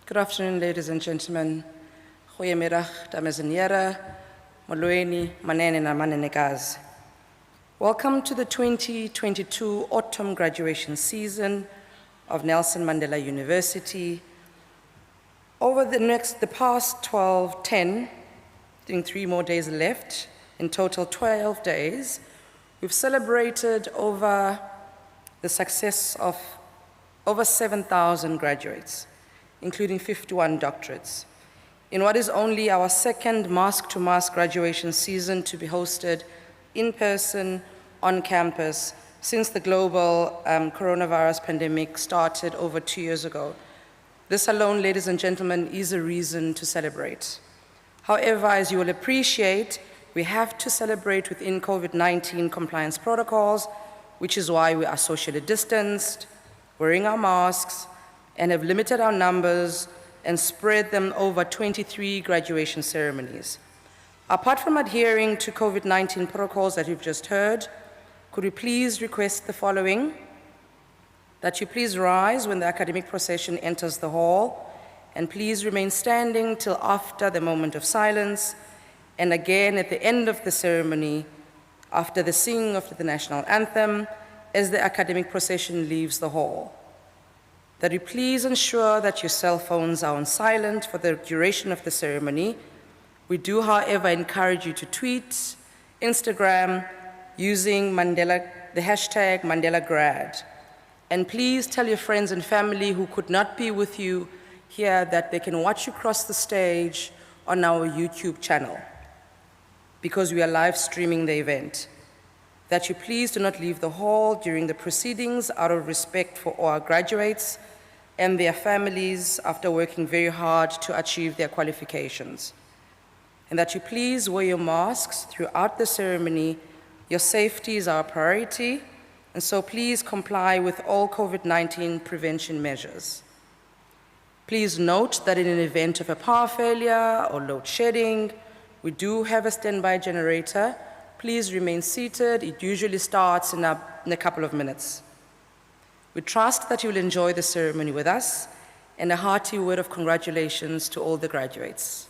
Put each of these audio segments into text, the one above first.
Good afternoon, ladies and gentlemen. Goeiemiddag, dames en heren, molweni, manene na manenekazi. Welcome to the 2022 autumn graduation season of Nelson Mandela University. Over the past 10, I think 3 more days left, in total 12 days, we've celebrated over the success of over 7,000 graduates, including 51 doctorates, in what is only our second mask-to-mask graduation season to be hosted in person on campus since the global coronavirus pandemic started over 2 years ago. This alone, ladies and gentlemen, is a reason to celebrate. However, as you will appreciate, we have to celebrate within COVID-19 compliance protocols, which is why we are socially distanced, wearing our masks, and have limited our numbers and spread them over 23 graduation ceremonies. Apart from adhering to COVID-19 protocols that you've just heard, could we please request the following? That you please rise when the academic procession enters the hall, and please remain standing till after the moment of silence, and again at the end of the ceremony, after the singing of the national anthem, as the academic procession leaves the hall. That you please ensure that your cell phones are on silent for the duration of the ceremony. We do, however, encourage you to tweet, Instagram, using the hashtag MandelaGrad. And please tell your friends and family who could not be with you here that they can watch you cross the stage on our YouTube channel, because we are live streaming the event. That you please do not leave the hall during the proceedings out of respect for all our graduates and their families after working very hard to achieve their qualifications. And that you please wear your masks throughout the ceremony. Your safety is our priority, and so please comply with all COVID-19 prevention measures. Please note that in an event of a power failure or load shedding, we do have a standby generator. Please remain seated. It usually starts in a couple of minutes. We trust that you will enjoy the ceremony with us, and a hearty word of congratulations to all the graduates.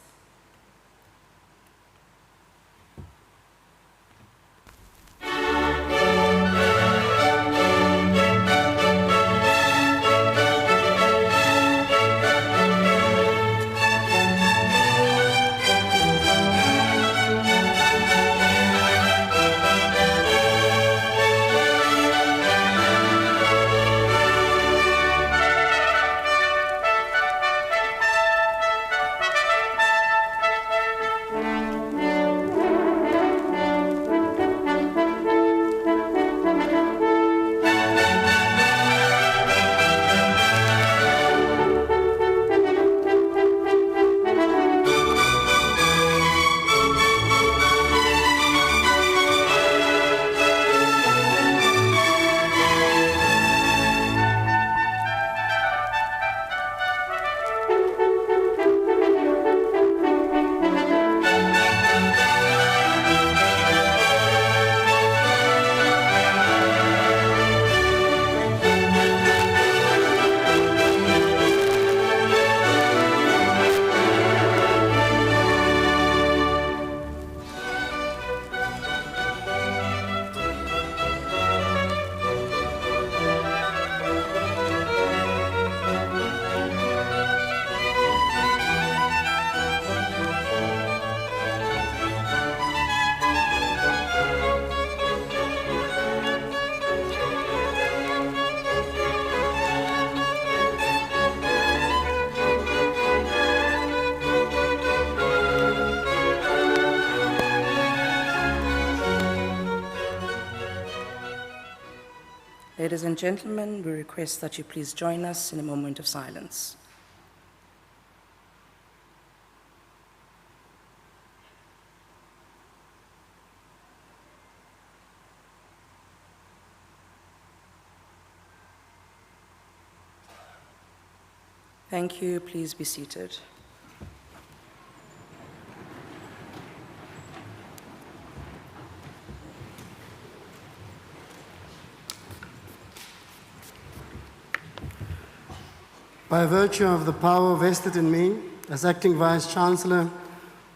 Ladies and gentlemen, we request that you please join us in a moment of silence. Thank you. Please be seated. By virtue of the power vested in me as Acting Vice-Chancellor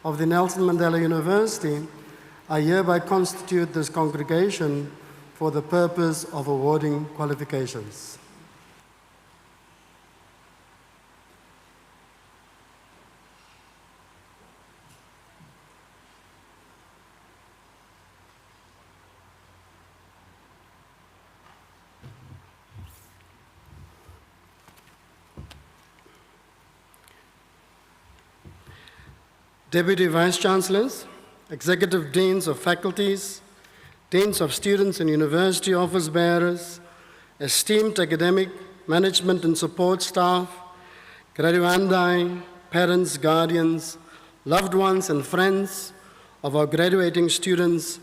of the Nelson Mandela University, I hereby constitute this congregation for the purpose of awarding qualifications. Deputy Vice-Chancellors, Executive Deans of Faculties, Deans of Students and University Office Bearers, esteemed academic, management and support staff, graduandi, parents, guardians, loved ones and friends of our graduating students,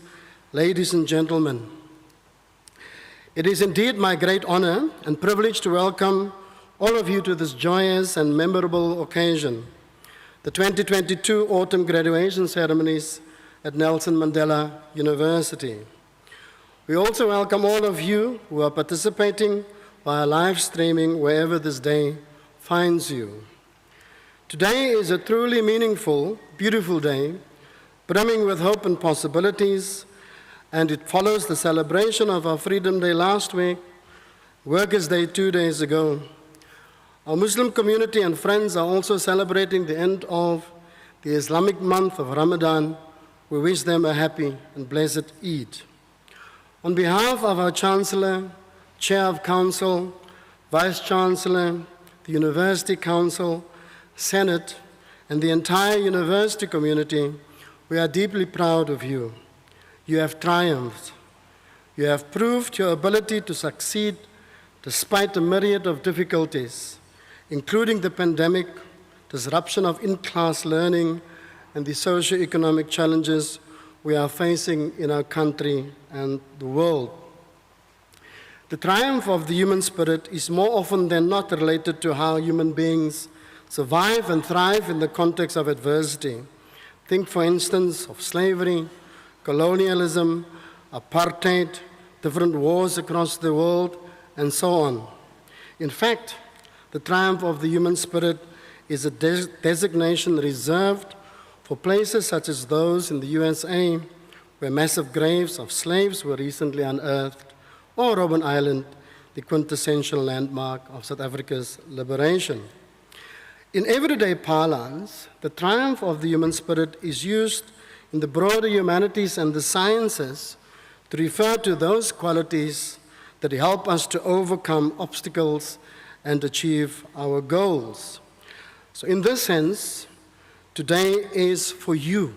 ladies and gentlemen. It is indeed my great honor and privilege to welcome all of you to this joyous and memorable occasion, the 2022 autumn graduation ceremonies at Nelson Mandela University. We also welcome all of you who are participating via live streaming wherever this day finds you. Today is a truly meaningful, beautiful day, brimming with hope and possibilities, and it follows the celebration of our Freedom Day last week, Workers' Day 2 days ago. Our Muslim community and friends are also celebrating the end of the Islamic month of Ramadan. We wish them a happy and blessed Eid. On behalf of our Chancellor, Chair of Council, Vice-Chancellor, the University Council, Senate, and the entire university community, we are deeply proud of you. You have triumphed. You have proved your ability to succeed despite a myriad of difficulties, including the pandemic, disruption of in-class learning, and the socio-economic challenges we are facing in our country and the world. The triumph of the human spirit is more often than not related to how human beings survive and thrive in the context of adversity. Think, for instance, of slavery, colonialism, apartheid, different wars across the world, and so on. In fact, the triumph of the human spirit is a designation reserved for places such as those in the USA, where massive graves of slaves were recently unearthed, or Robben Island, the quintessential landmark of South Africa's liberation. In everyday parlance, the triumph of the human spirit is used in the broader humanities and the sciences to refer to those qualities that help us to overcome obstacles and achieve our goals. So in this sense, today is for you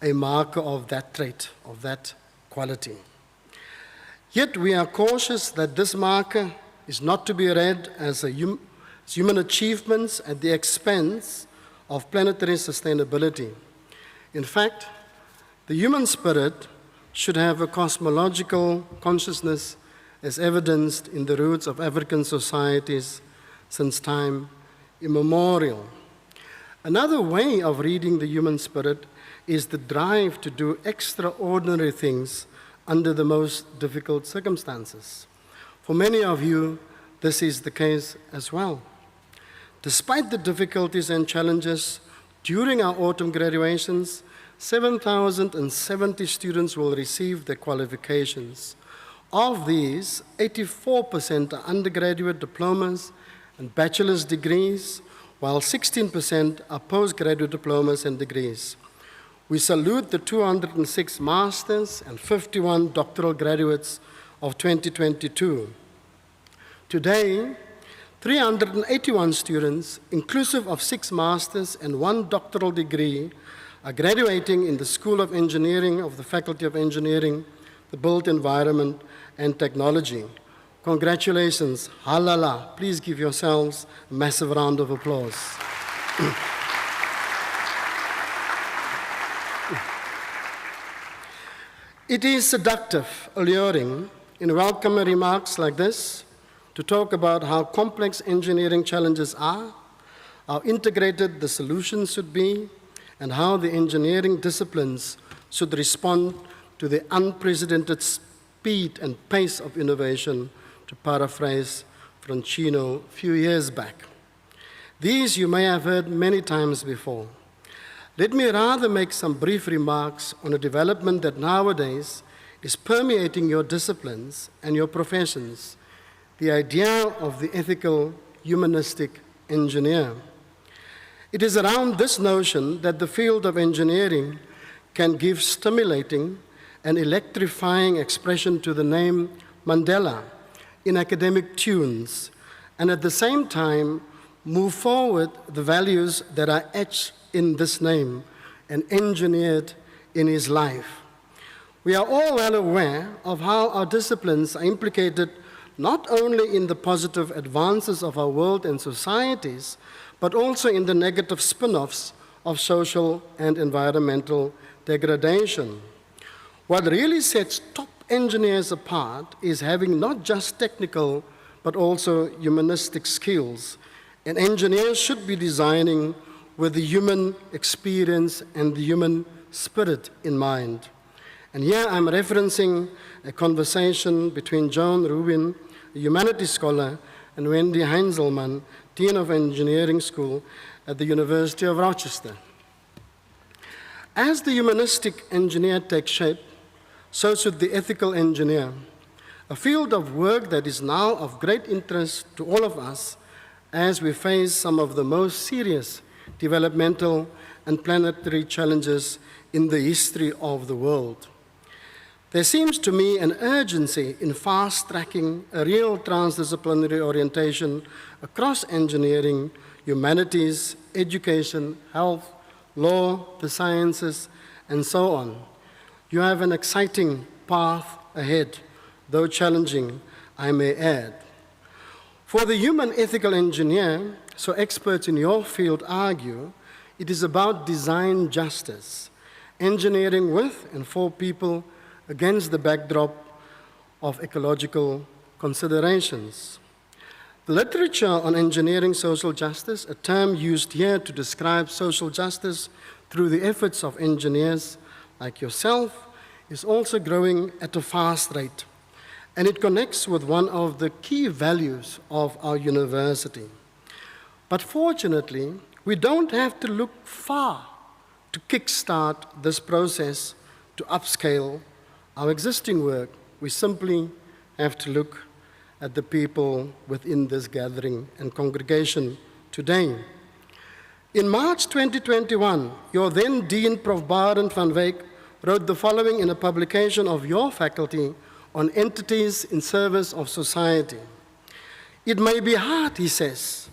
a marker of that trait, of that quality. Yet we are cautious that this marker is not to be read as human achievements at the expense of planetary sustainability. In fact, the human spirit should have a cosmological consciousness as evidenced in the roots of African societies since time immemorial. Another way of reading the human spirit is the drive to do extraordinary things under the most difficult circumstances. For many of you, this is the case as well. Despite the difficulties and challenges during our autumn graduations, 7,070 students will receive their qualifications. Of these, 84% are undergraduate diplomas and bachelor's degrees, while 16% are postgraduate diplomas and degrees. We salute the 206 masters and 51 doctoral graduates of 2022. Today, 381 students, inclusive of 6 masters and 1 doctoral degree, are graduating in the School of Engineering of the Faculty of Engineering, the Built Environment and Technology. Congratulations, halala. Please give yourselves a massive round of applause. It is seductive, alluring, in welcoming remarks like this, to talk about how complex engineering challenges are, how integrated the solutions should be, and how the engineering disciplines should respond to the unprecedented speed and pace of innovation, to paraphrase Francino a few years back. These you may have heard many times before. Let me rather make some brief remarks on a development that nowadays is permeating your disciplines and your professions, the idea of the ethical humanistic engineer. It is around this notion that the field of engineering can give stimulating and electrifying expression to the name Mandela in academic tunes, and at the same time move forward the values that are etched in this name and engineered in his life. We are all well aware of how our disciplines are implicated not only in the positive advances of our world and societies, but also in the negative spin-offs of social and environmental degradation. What really sets top engineers apart is having not just technical, but also humanistic skills. And engineers should be designing with the human experience and the human spirit in mind. And here I'm referencing a conversation between John Rubin, a humanities scholar, and Wendy Heinzelman, Dean of Engineering School at the University of Rochester. As the humanistic engineer takes shape, so should the ethical engineer, a field of work that is now of great interest to all of us as we face some of the most serious developmental and planetary challenges in the history of the world. There seems to me an urgency in fast-tracking a real transdisciplinary orientation across engineering, humanities, education, health, law, the sciences, and so on. You have an exciting path ahead, though challenging, I may add. For the human ethical engineer, so experts in your field argue, it is about design justice, engineering with and for people against the backdrop of ecological considerations. The literature on engineering social justice, a term used here to describe social justice through the efforts of engineers like yourself, is also growing at a fast rate, and it connects with one of the key values of our university. But fortunately, we don't have to look far to kickstart this process to upscale our existing work. We simply have to look at the people within this gathering and congregation today. In March 2021, your then Dean, Prof. Barend van Wyk, wrote the following in a publication of your faculty on entities in service of society. It may be hard, he says,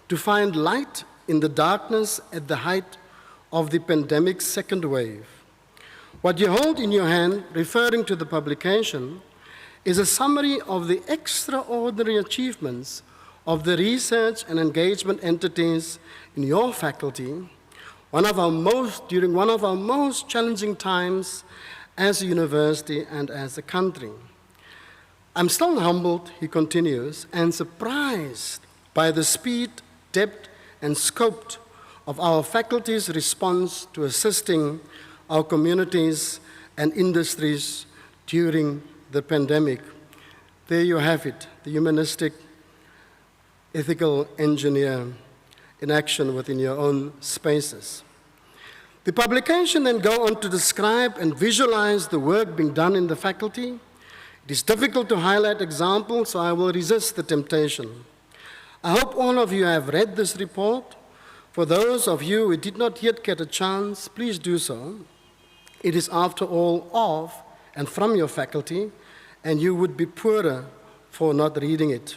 to find light in the darkness at the height of the pandemic's second wave. What you hold in your hand, referring to the publication, is a summary of the extraordinary achievements of the research and engagement entities in your faculty, during one of our most challenging times as a university and as a country. I'm still humbled, he continues, and surprised by the speed, depth, and scope of our faculty's response to assisting our communities and industries during the pandemic. There you have it, the humanistic ethical engineer in action within your own spaces. The publication then go on to describe and visualize the work being done in the faculty. It is difficult to highlight examples, so I will resist the temptation. I hope all of you have read this report. For those of you who did not yet get a chance, please do so. It is, after all, of and from your faculty, and you would be poorer for not reading it.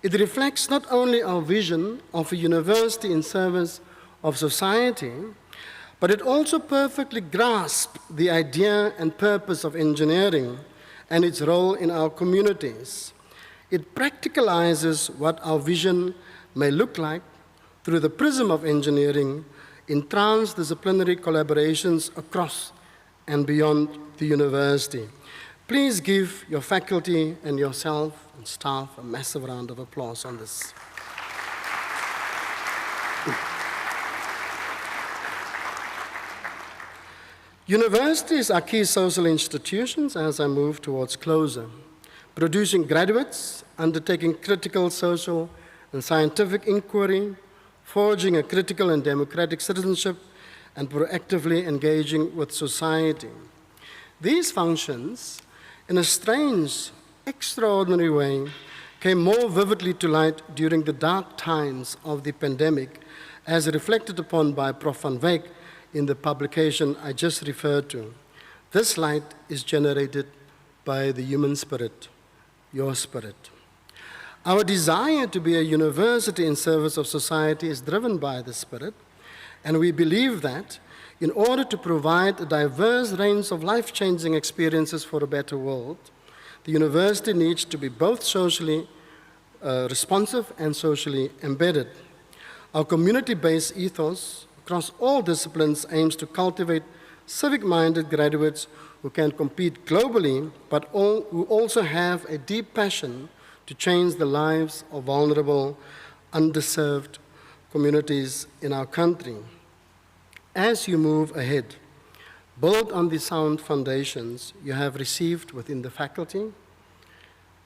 It reflects not only our vision of a university in service of society, but it also perfectly grasps the idea and purpose of engineering and its role in our communities. It practicalizes what our vision may look like through the prism of engineering in transdisciplinary collaborations across and beyond the university. Please give your faculty and yourself and staff a massive round of applause on this. Universities are key social institutions as I move towards closure, producing graduates, undertaking critical social and scientific inquiry, forging a critical and democratic citizenship, and proactively engaging with society. These functions, in a strange, extraordinary way, came more vividly to light during the dark times of the pandemic, as reflected upon by Prof. van Wyk in the publication I just referred to. This light is generated by the human spirit, your spirit. Our desire to be a university in service of society is driven by the spirit, and we believe that in order to provide a diverse range of life-changing experiences for a better world, the university needs to be both socially responsive and socially embedded. Our community-based ethos across all disciplines aims to cultivate civic-minded graduates who can compete globally, but who also have a deep passion to change the lives of vulnerable, underserved communities in our country. As you move ahead, build on the sound foundations you have received within the faculty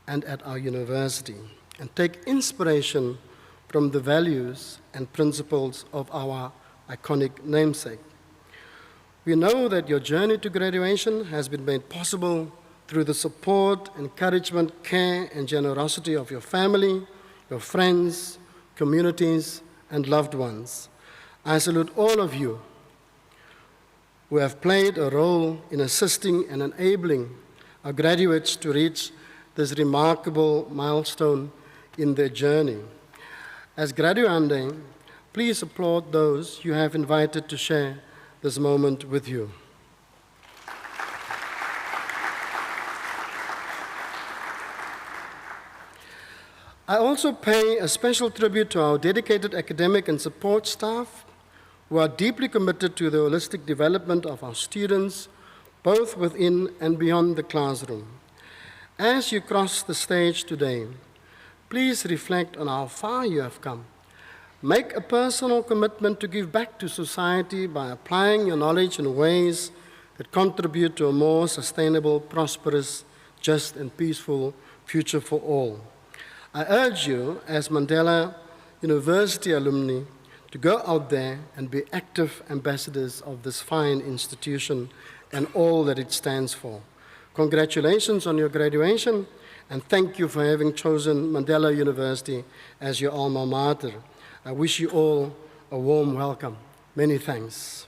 and at our university, and take inspiration from the values and principles of our iconic namesake. We know that your journey to graduation has been made possible through the support, encouragement, care, and generosity of your family, your friends, communities, and loved ones. I salute all of you who have played a role in assisting and enabling our graduates to reach this remarkable milestone in their journey. As graduandi, please applaud those you have invited to share this moment with you. I also pay a special tribute to our dedicated academic and support staff who are deeply committed to the holistic development of our students, both within and beyond the classroom. As you cross the stage today, please reflect on how far you have come. Make a personal commitment to give back to society by applying your knowledge in ways that contribute to a more sustainable, prosperous, just, and peaceful future for all. I urge you, as Mandela University alumni, to go out there and be active ambassadors of this fine institution and all that it stands for. Congratulations on your graduation, and thank you for having chosen Mandela University as your alma mater. I wish you all a warm welcome. Many thanks.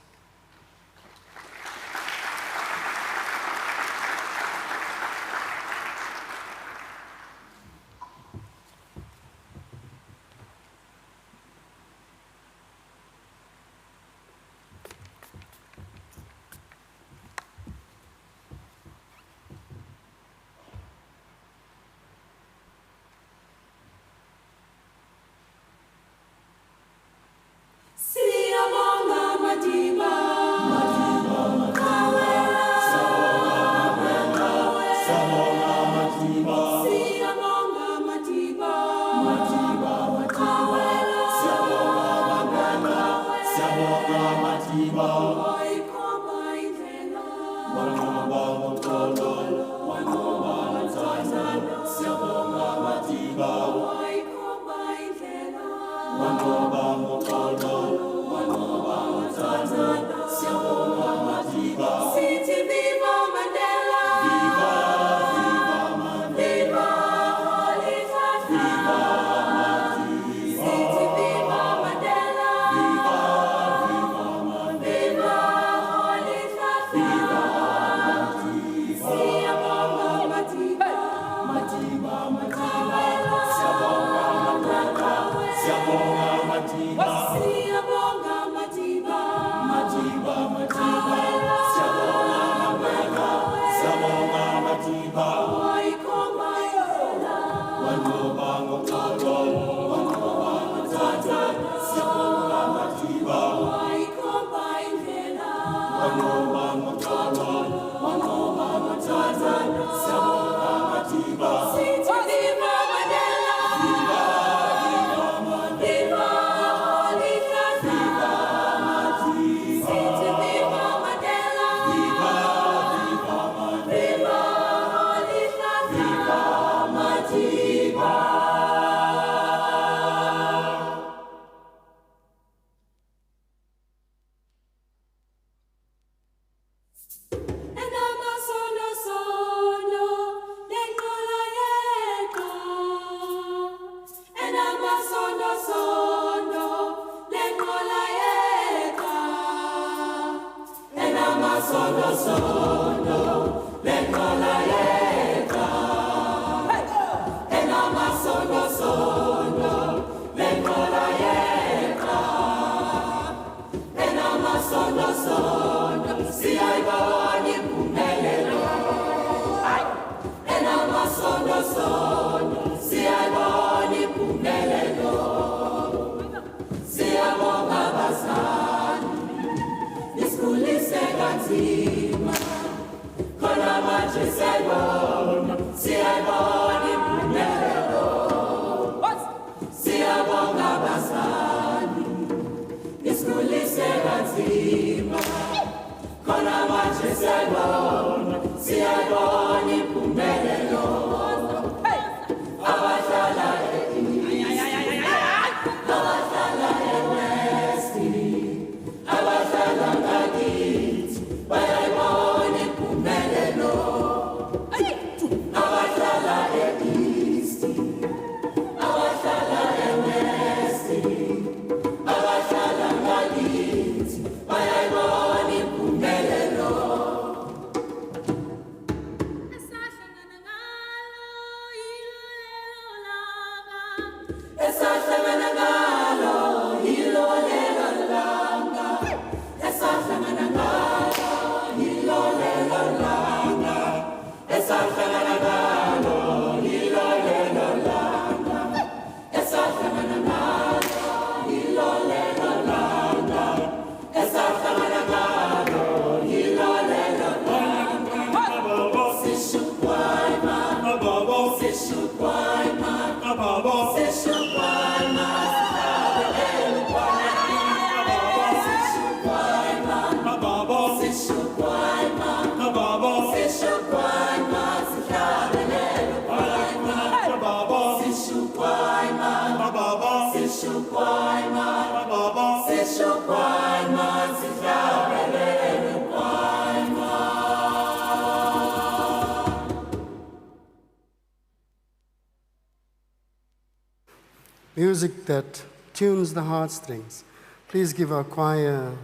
Music that tunes the heartstrings. Please give our choir a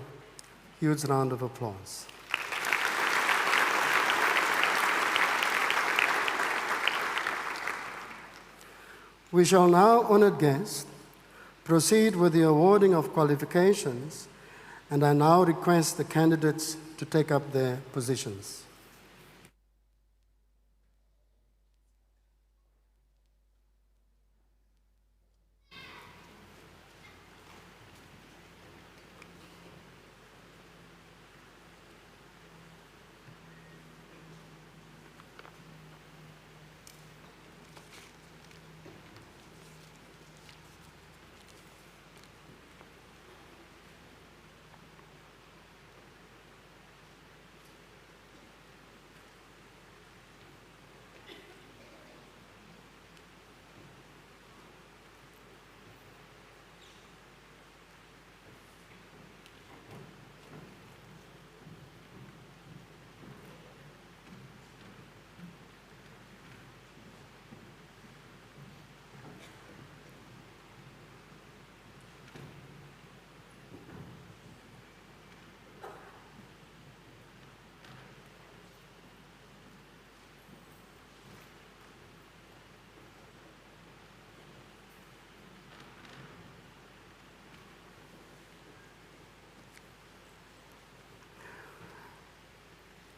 huge round of applause. We shall now, honored guests, proceed with the awarding of qualifications, and I now request the candidates to take up their positions.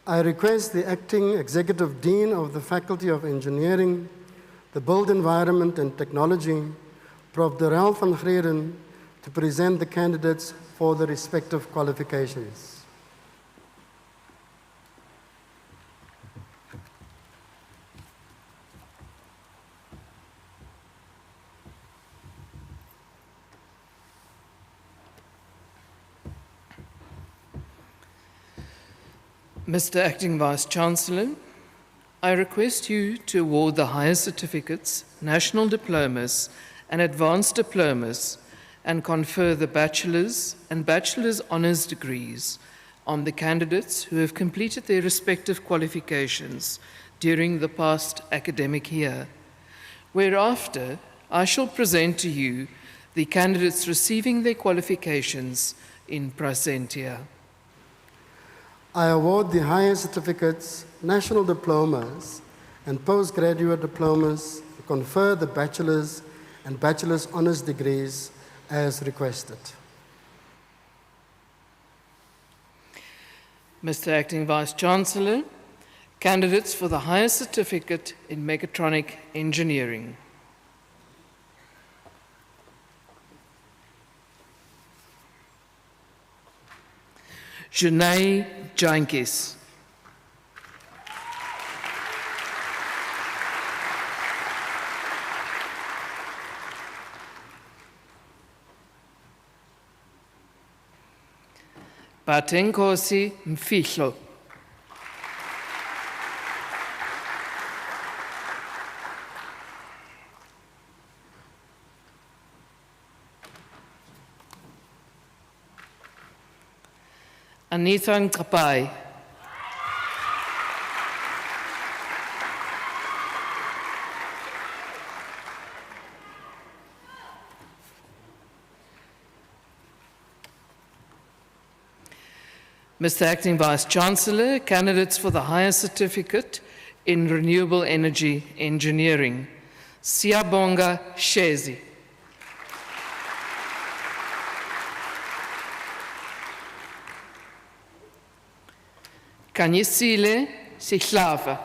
I request the Acting Executive Dean of the Faculty of Engineering, the Built Environment and Technology, Prof. Darrell van Greden, to present the candidates for the respective qualifications. Mr. Acting Vice-Chancellor, I request you to award the higher certificates, national diplomas, and advanced diplomas, and confer the bachelor's and bachelor's honours degrees on the candidates who have completed their respective qualifications during the past academic year. Whereafter, I shall present to you the candidates receiving their qualifications in prasentia. I award the higher certificates, national diplomas, and postgraduate diplomas, and confer the bachelor's and bachelor's honours degrees as requested. Mr. Acting Vice-Chancellor, candidates for the higher certificate in mechatronic engineering. Junai Jankis. Batenkosi Mfihlo. Anita Ngqapai. Mr. Acting Vice-Chancellor, candidates for the higher certificate in renewable energy engineering. Siyabonga Shezi. Kanyisile Sihlava.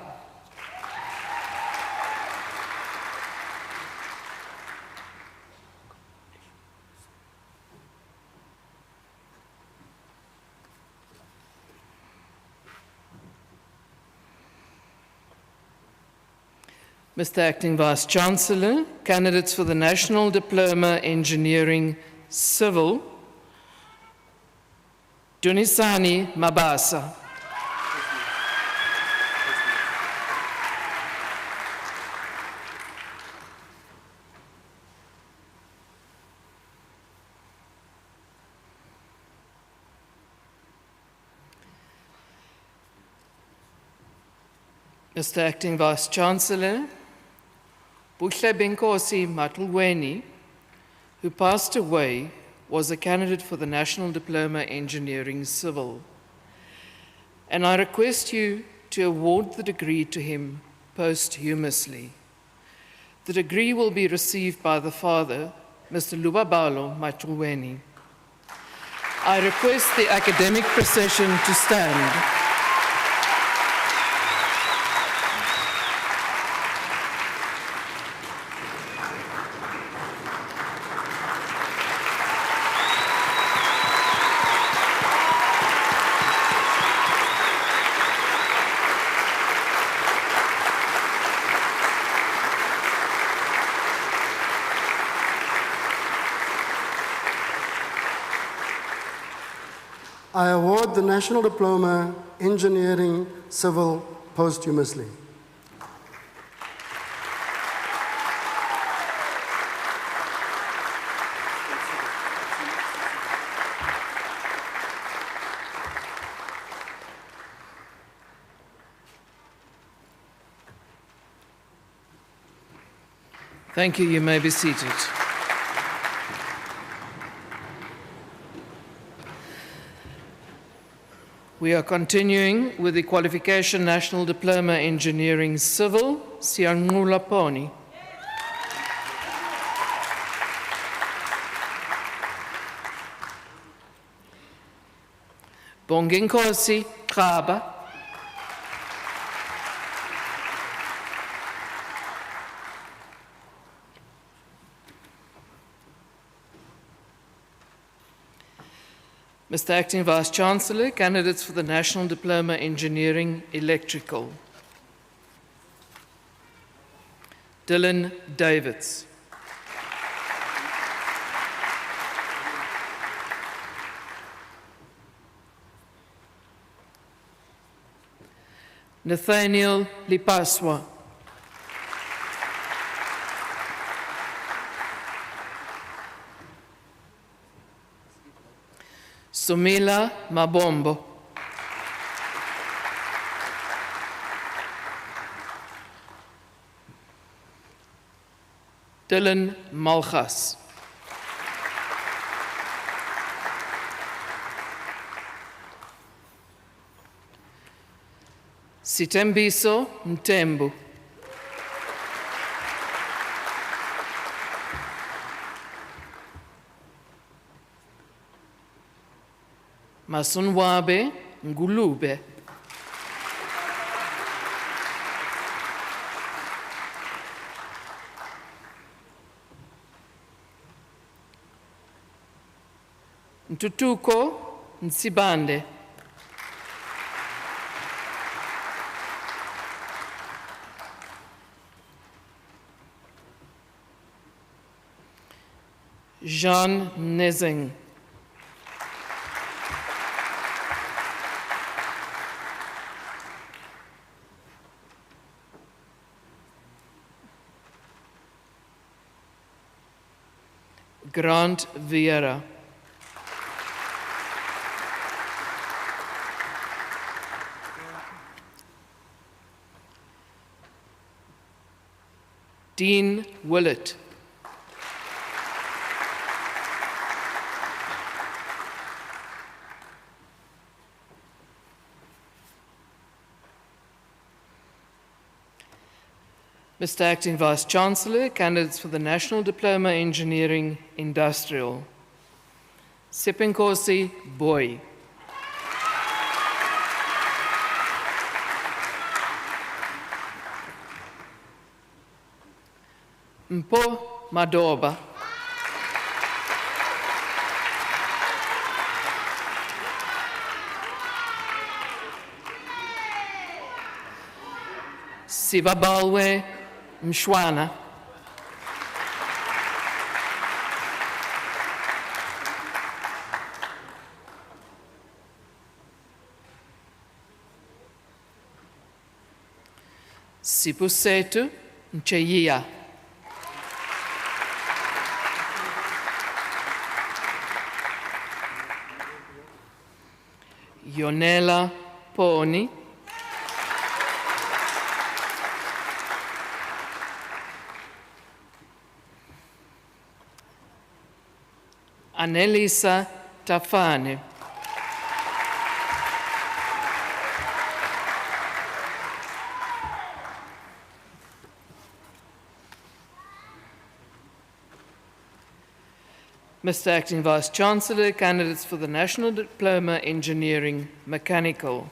Mr. Acting Vice-Chancellor, candidates for the National Diploma Engineering Civil. Dunisani Mabasa. Mr. Acting Vice-Chancellor, Gqeberha Matulweni, who passed away, was a candidate for the National Diploma Engineering Civil. And I request you to award the degree to him posthumously. The degree will be received by the father, Mr. Lubabalo Matulweni. I request the academic procession to stand. I award the National Diploma Engineering Civil posthumously. Thank you. You may be seated. We are continuing with the Qualification National Diploma Engineering Civil, Siyanqula Poni. Bonginkosi Gqeberha. Mr. Acting Vice-Chancellor, candidates for the National Diploma Engineering Electrical. Dylan Davids. Nathaniel Lipaswa. Sumila Mabombo. Dylan Malgas. Sitembiso Mtembu. Masunwabe Ngulube. Ntutuko Nsibande. Jean Nezing. Grant Vieira. Dean Willett. Mr. Acting Vice-Chancellor, candidates for the National Diploma Engineering Industrial. Sipinkosi Boy. Mpo Madoba. Sibabalwe Mshwana. Sipusetu Mcheyia. Yonela Poni. Anelisa Tafane. Mr. Acting Vice-Chancellor, candidates for the National Diploma Engineering Mechanical.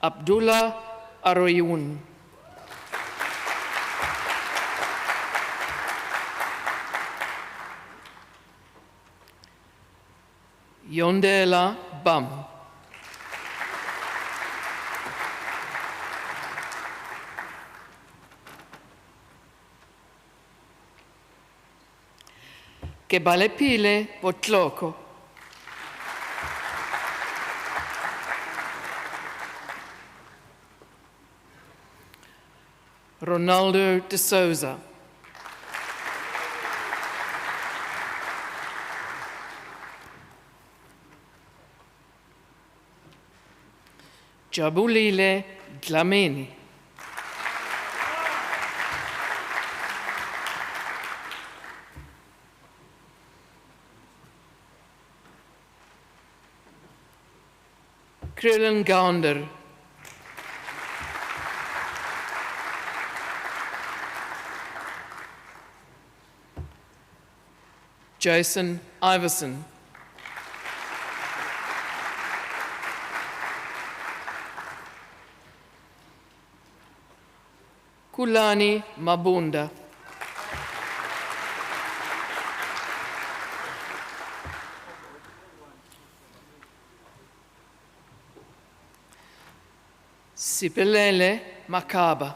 Abdullah Aroyoun. Yondela Bam. Kebalepile Botloko. Ronaldo de Souza. Jabulile Dlamini. Krillin Gounder. Jason Iverson. Kulani Mabunda. Sipelele Makaba.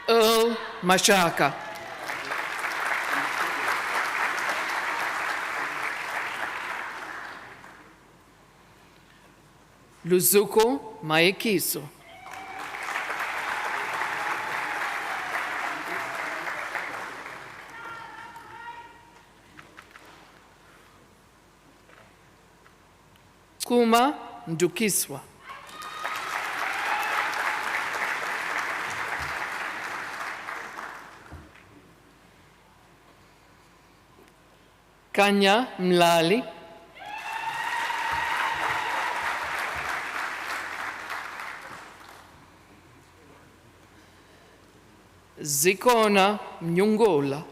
Earl Mashaka. Luzuko Maekiso. Kuma Ndukiswa. Kanya Mlali. Zikona Mnyungola.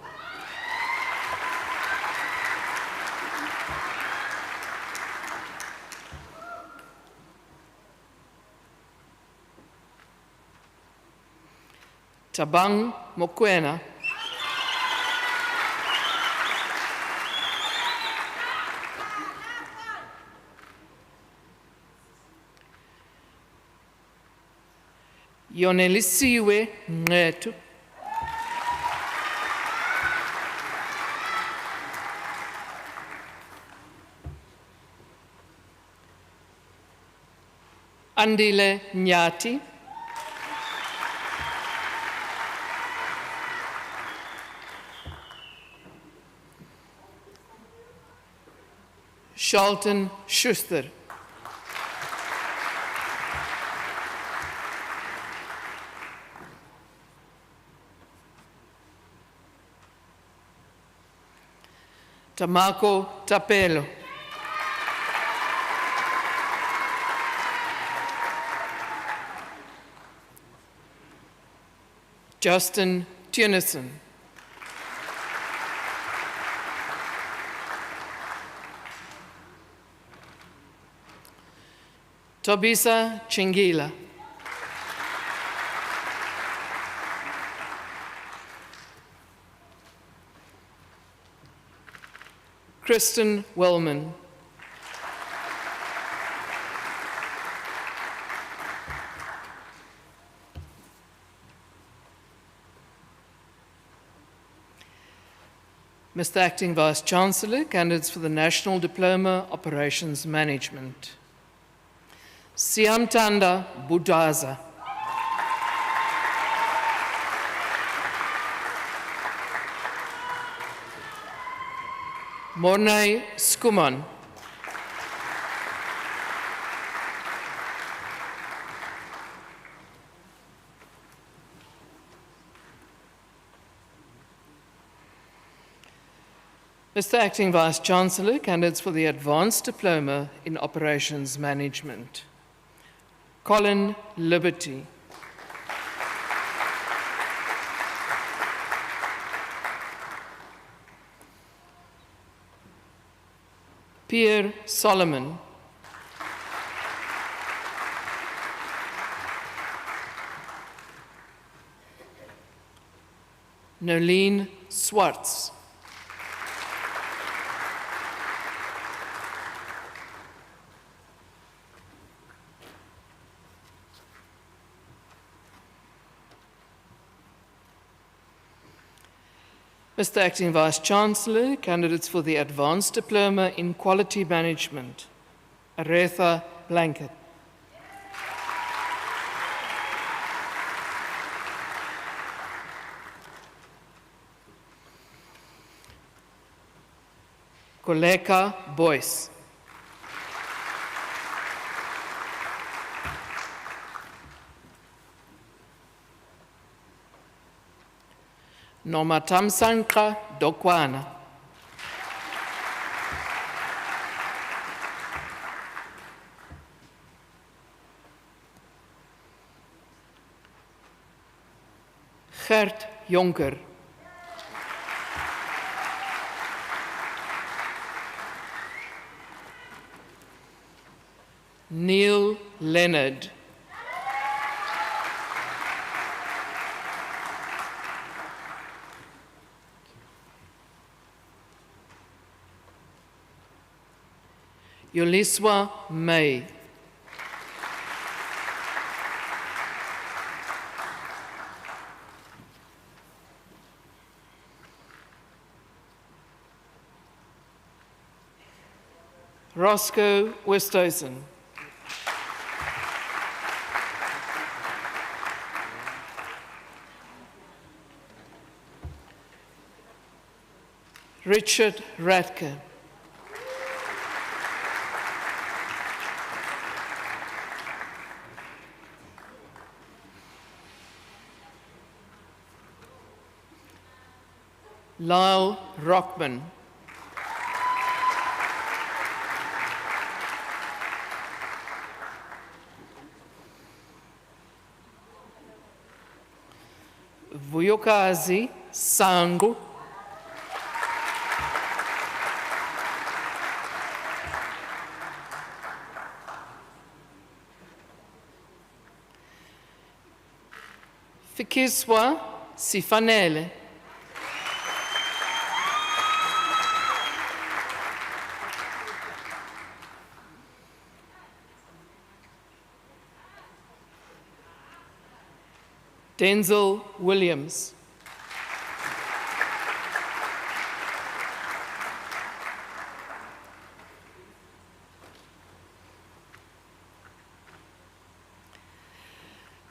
Tabang Mokwena. Yonelisiwe Ngqetu. Andile Nyati. Charlton Schuster. Tamako Tapelo. Justin Tunison. Tobisa Chingila. Kristen Wellman. Mr. Acting Vice-Chancellor, candidates for the National Diploma Operations Management. Siamtanda Budaza. Mornay Skuman. Mr. Acting Vice-Chancellor, candidates for the Advanced Diploma in Operations Management. Colin Liberty. Pierre Solomon. Nolene Swartz. Mr. Acting Vice-Chancellor, candidates for the Advanced Diploma in Quality Management. Aretha Blanket. Koleka Boyce. Nomatamsanqa Dokwana. Gert Jonker. Neil Leonard. Yoliswa May. Roscoe Westhuizen. Richard Radke. Lyle Rockman. Vuyokazi Sangu. Fikiswa Sifanele. Denzel Williams.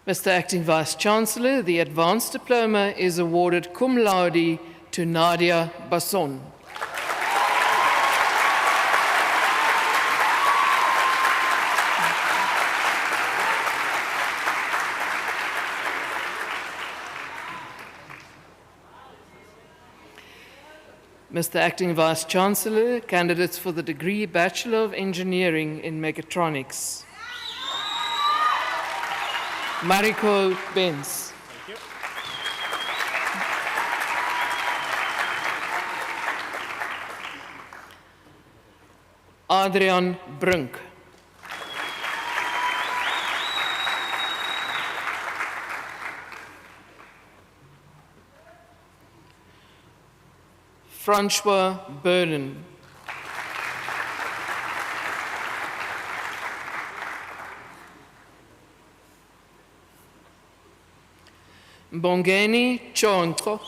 Mr. Acting Vice-Chancellor, the Advanced Diploma is awarded cum laude to Nadia Basson. Mr. Acting Vice-Chancellor, candidates for the degree Bachelor of Engineering in Mechatronics. Mariko Benz. Adrian Brunk. Francois Burden. Bongeni Chontro.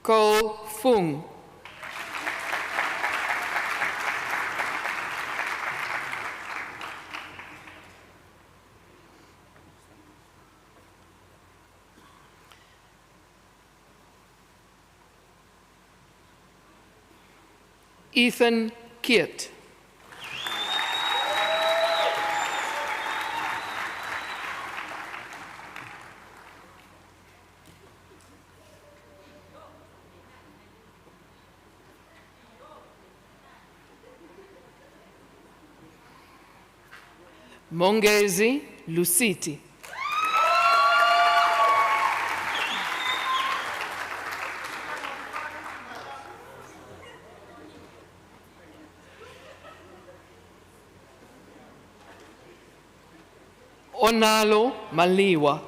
Cole Fung. Ethan Kiet. Mongezi Lusiti. Onalo Maliwa.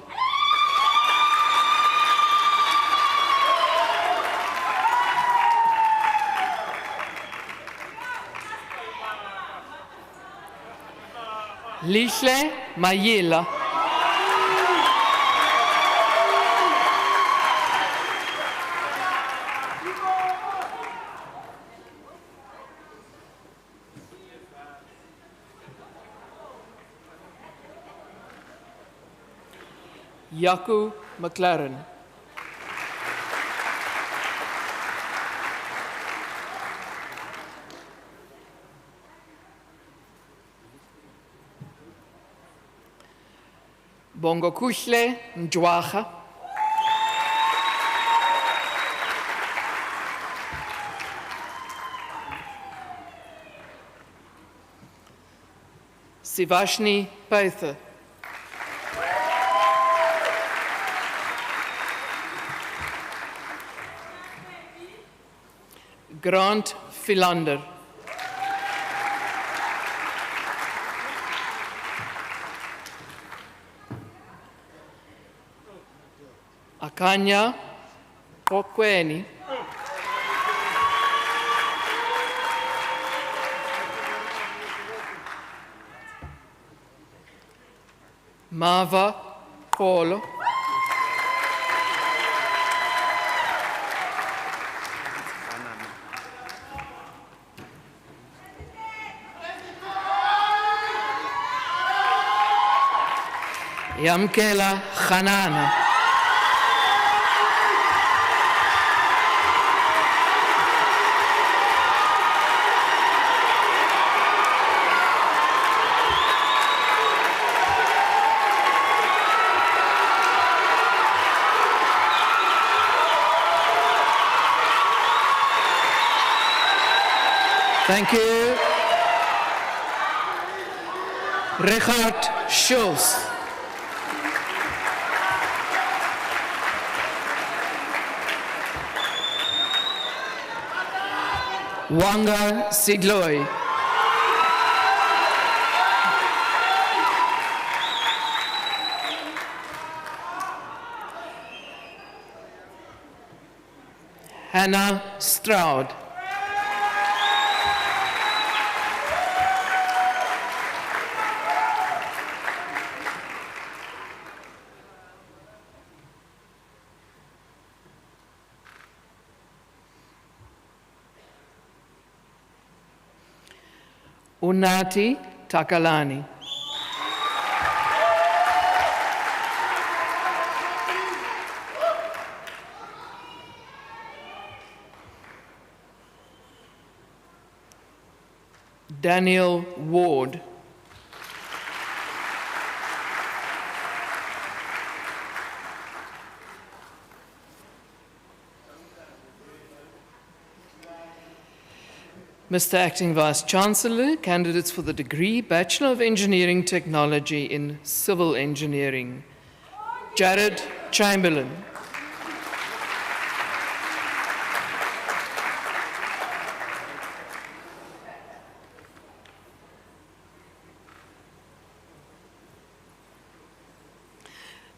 Lihle Mayela. Yaku McLaren. Bongo Kushle Njwaha. Sivashni Paitha. Grant Philander. Akanya Kokweni. Mava Polo. Yamkela Hanana. Thank you. Richard Schulz. Wanga Sigloy. Hannah Stroud. Unati Takalani. Daniel Ward. Mr. Acting Vice-Chancellor, candidates for the degree Bachelor of Engineering Technology in Civil Engineering. Jared Chamberlain.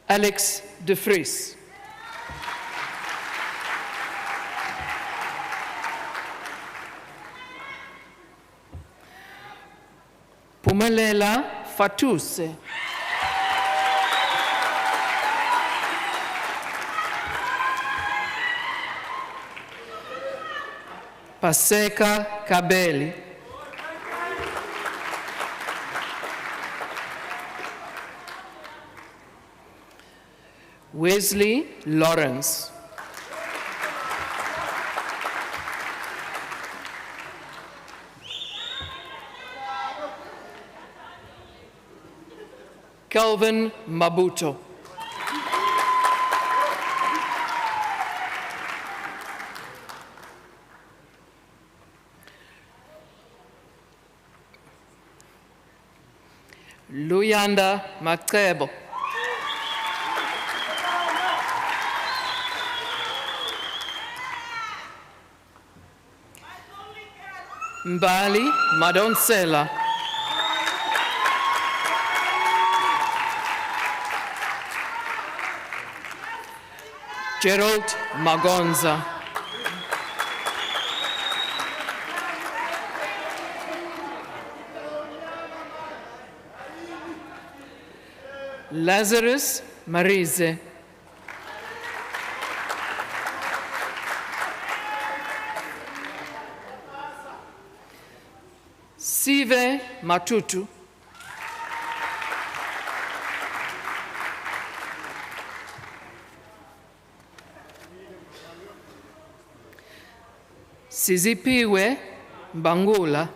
Alex de Vries. Pumelela Fatuse. Paseka Kabeli. Wesley Lawrence. Kelvin Mabuto. Luyanda Macebo. Mbali Madonsela. Gerald Magonza. Lazarus Marize. Sive Matutu. Sizipiwe Bangula.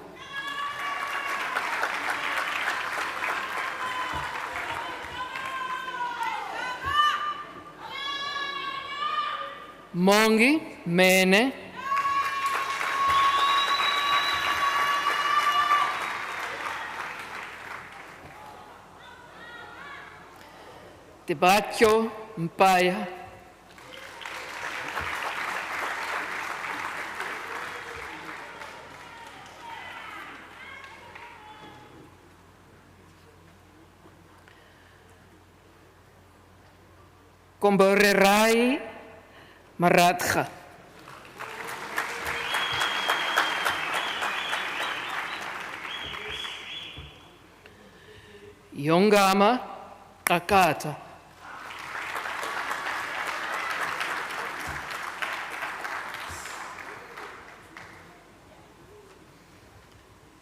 Mongi Mene. Tebakyo Mpaya. Gqeberha Maratha. Yongama Kakata.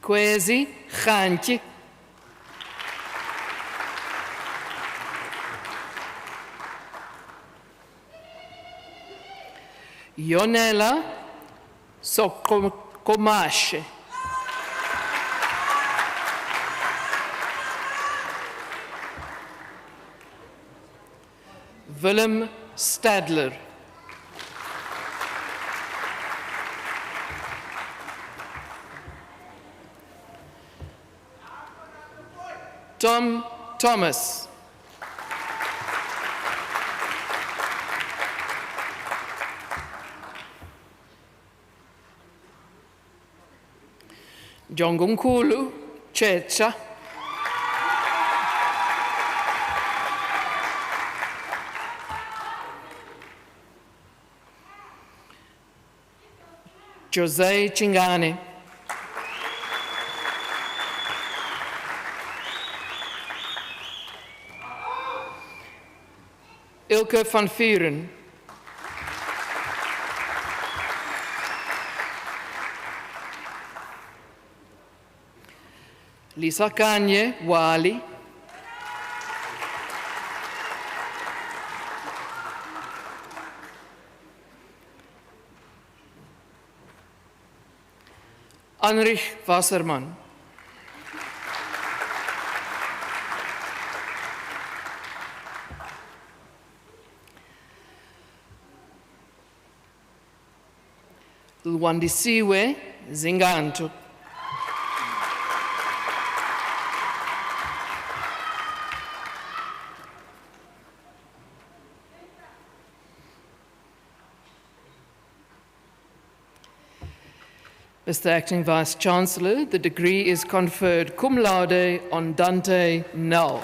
Kwezi Khanti. Yonela Sokomashe. Willem Stadler. Tom Thomas. Jongunkulu Checha. Jose Chingane. Ilke van Vuren. Lisa Kanye Wali. Anrich Wasserman. Lwandisiwe Zinganto. Mr. Acting Vice-Chancellor, the degree is conferred cum laude on Dante Nell.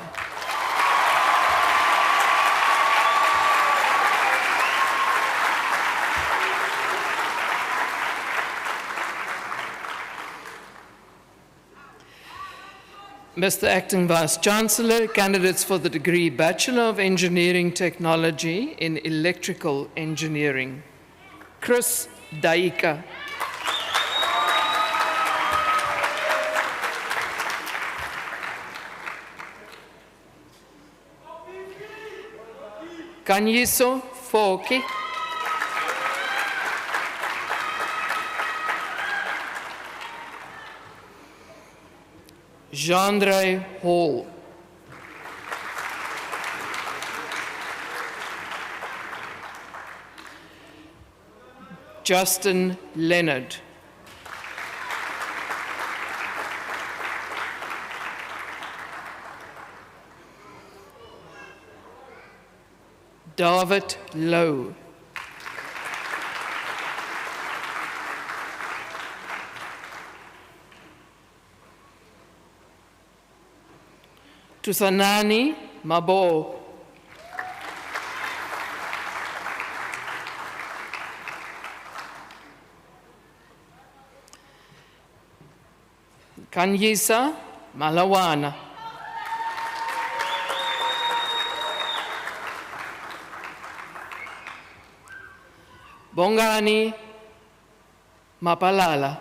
Mr. Acting Vice-Chancellor, candidates for the degree Bachelor of Engineering Technology in Electrical Engineering. Chris Daika. Kanyiso Foki. Jandre Hall. Justin Leonard. David Lowe. Tusanani Mabo. Kanyisa Malawana. Bongani Mapalala.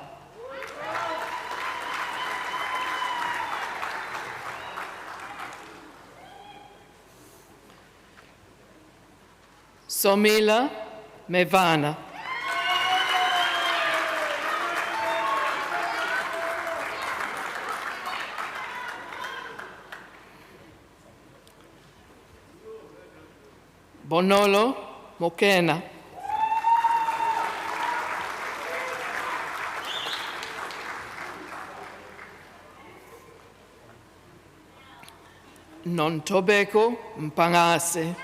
Somila Mevana. Bonolo Mokena. Nontobeko Mpangase.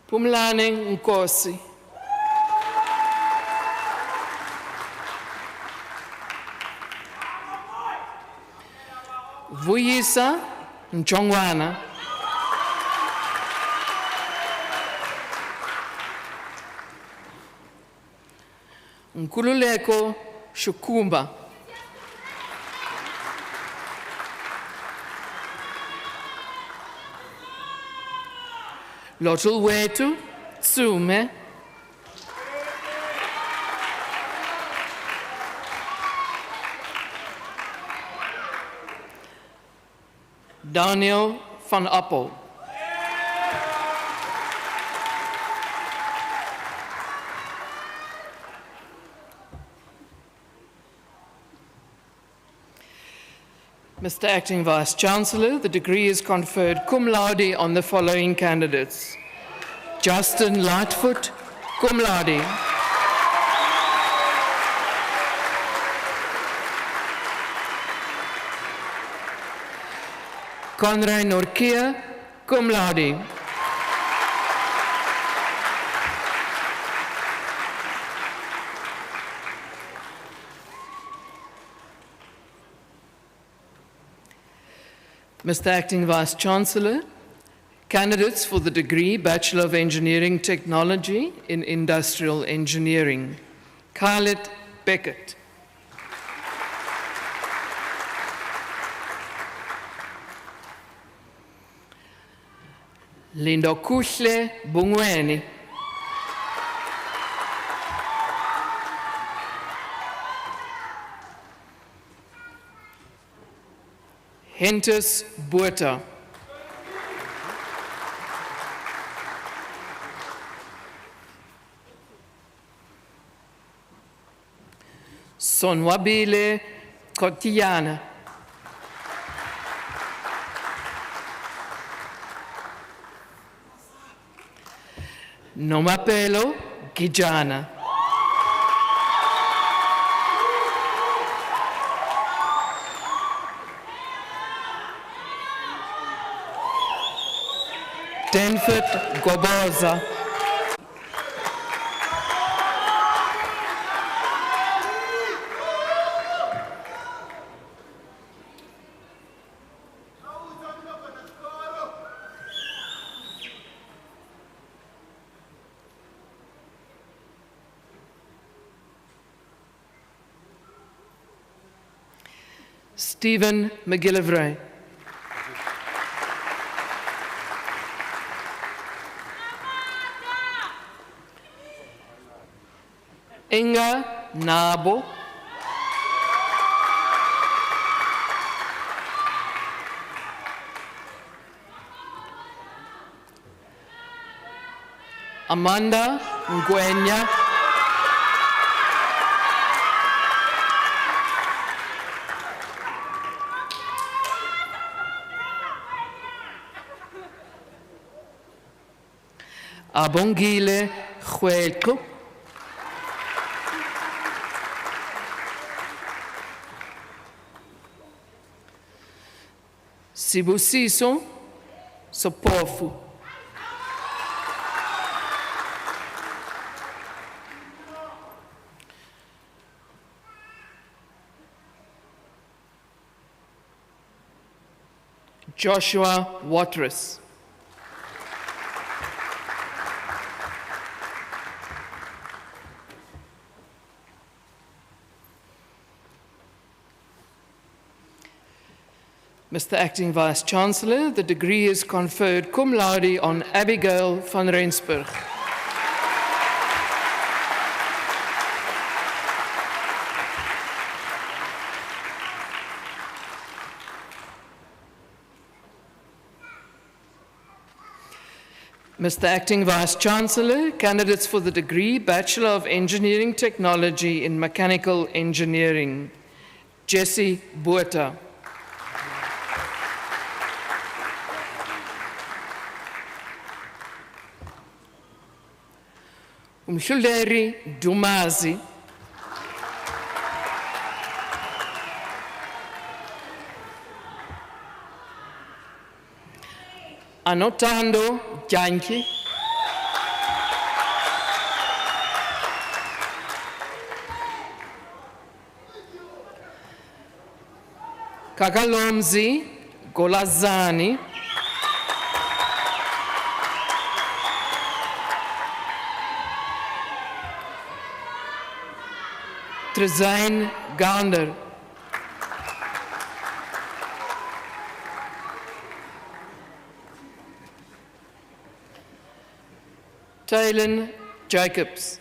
Pumlane Nkosi. Vuyisa Nchongwana. Nkululeko Shukumba. Lotul Wetu Tsume. Daniel van Appel. Mr. Acting Vice-Chancellor, the degree is conferred cum laude on the following candidates. Justin Lightfoot, cum laude. Conrad Norkia, cum laude. Mr. Acting Vice-Chancellor, candidates for the degree Bachelor of Engineering Technology in Industrial Engineering. Khaled Beckett. Lindokuhle Bungweni. Hentus Buerta. Sonwabile Kotiana. Nomapelo Gijana. Denford Gqeberha. Stephen Gqeberha. Inga Nabo. Amanda Ngwenya. Abongile Gqeberha. Sibusiso Sopofu. Joshua Watrous. Mr. Acting Vice-Chancellor, the degree is conferred cum laude on Abigail van Rensburg. Mr. Acting Vice-Chancellor, candidates for the degree Bachelor of Engineering Technology in Mechanical Engineering. Jesse Buerta. Umhluleri Dumazi. Anotando Janki. Kagalomzi Golazani. Trezain Gounder. Taylor Jacobs.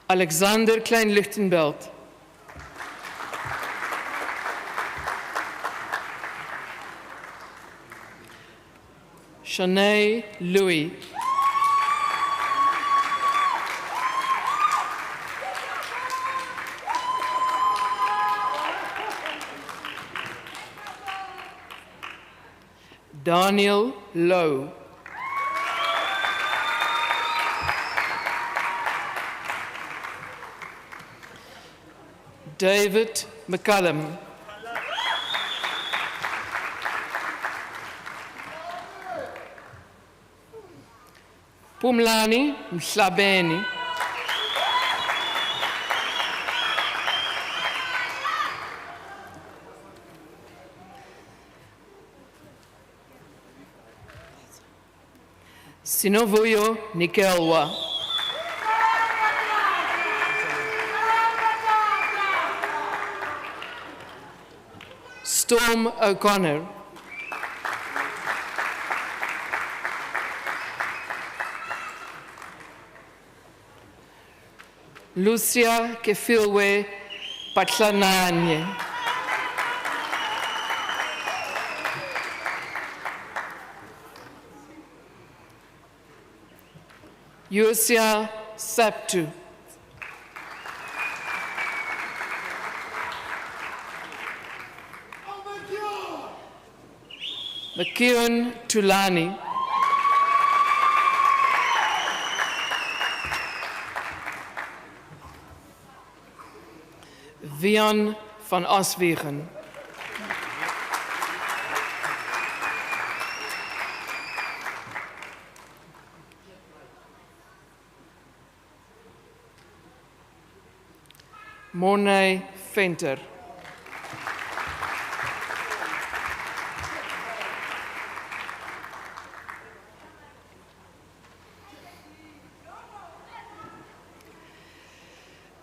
Alexander Klein-Lichtenbelt. Shanae Louis. Daniel Lowe. David McCallum. Pumlani Mhlabeni. Sinovuyo Nikelwa. Storm O'Connor. Lucia Kefilwe Patlananye. Yusia Saptu. Makion Tulani. Vian van Aswegen. Mornay Venter.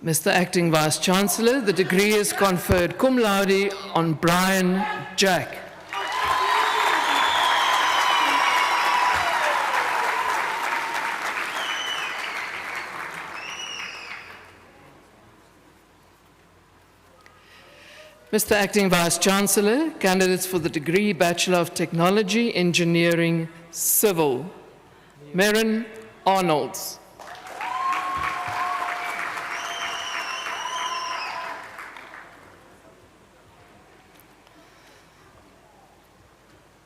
Mr. Acting Vice-Chancellor, the degree is conferred cum laude on Brian Jack. Mr. Acting Vice-Chancellor, candidates for the degree Bachelor of Technology, Engineering, Civil. Merrin Arnolds.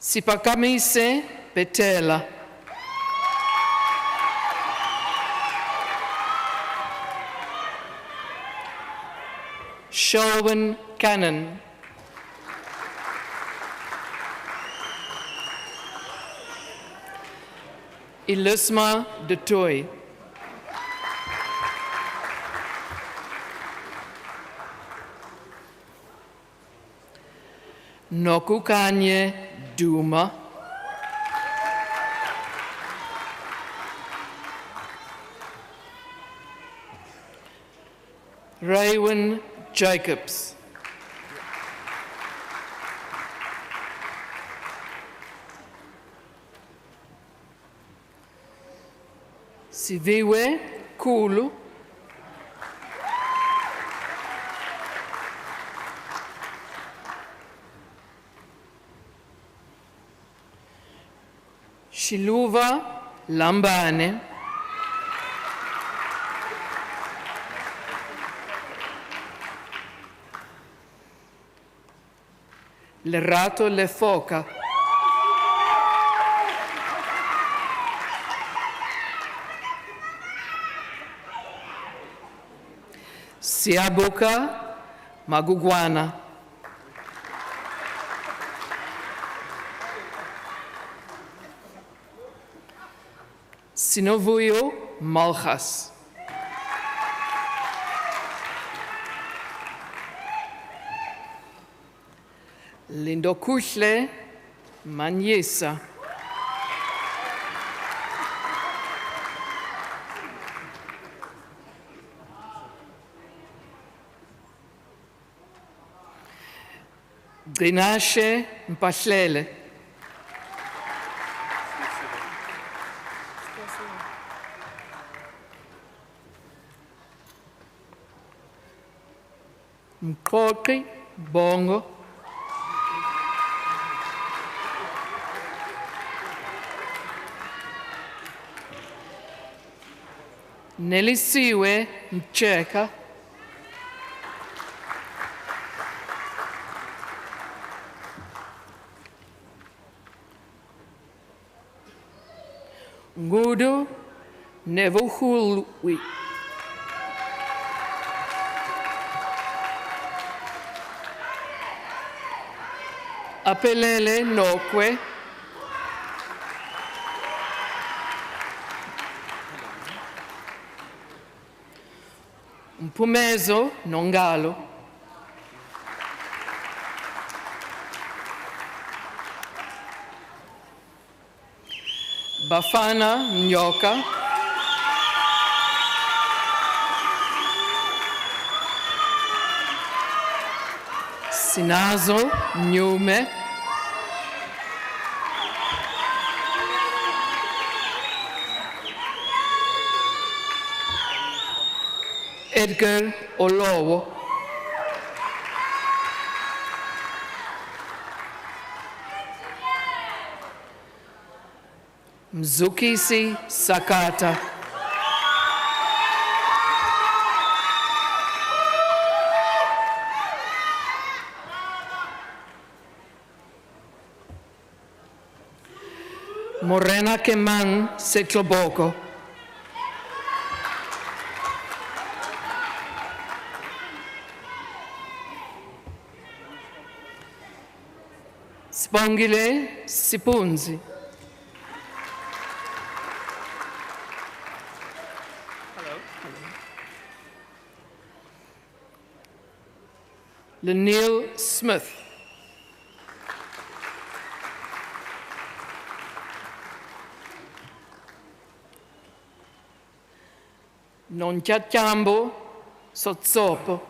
Sipakamise Betela. Sherwin Cannon. Elisma de Toy. Nokukanye Duma. Raywin Jacobs. Siviwe Kulu. Shiluva Lambane. Lerato Lefoca. Siabuka Magugwana. Sinovuyo Malchas. Lindokuhle Manyesa. Gqinashe Mpahlele. Mqoqi Bongo. Nelisiwe Mcheka. Ngudu Nevuhulwi. Apelele Nokwe, Mpumezo Nongalo, Bafana Nyoka, Sinazo Nyume, Edgar Olowo, Mzukisi Sakata, Morena Keman Setloboko, Spongile Sipunzi, Lenille Smith, Nonchatyambo Sotsopo,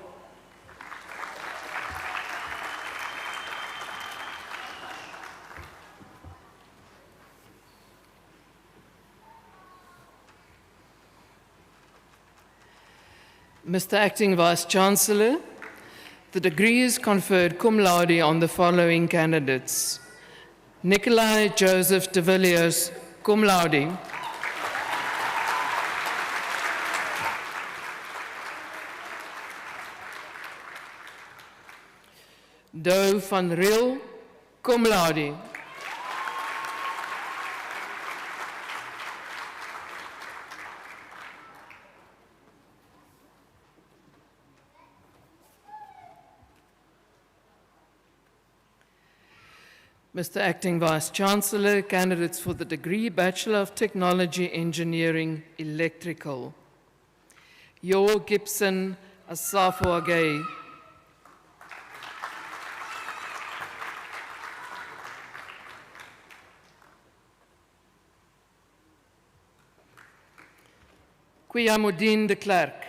Mr. Acting Vice-Chancellor, the degree is conferred cum laude on the following candidates. Nikolai Joseph de Villiers, cum laude. Do van Riel, cum laude. Mr. Acting Vice-Chancellor, candidates for the degree Bachelor of Technology Engineering Electrical. Yo Gibson Asafo Agay. Quiamudine de Klerk.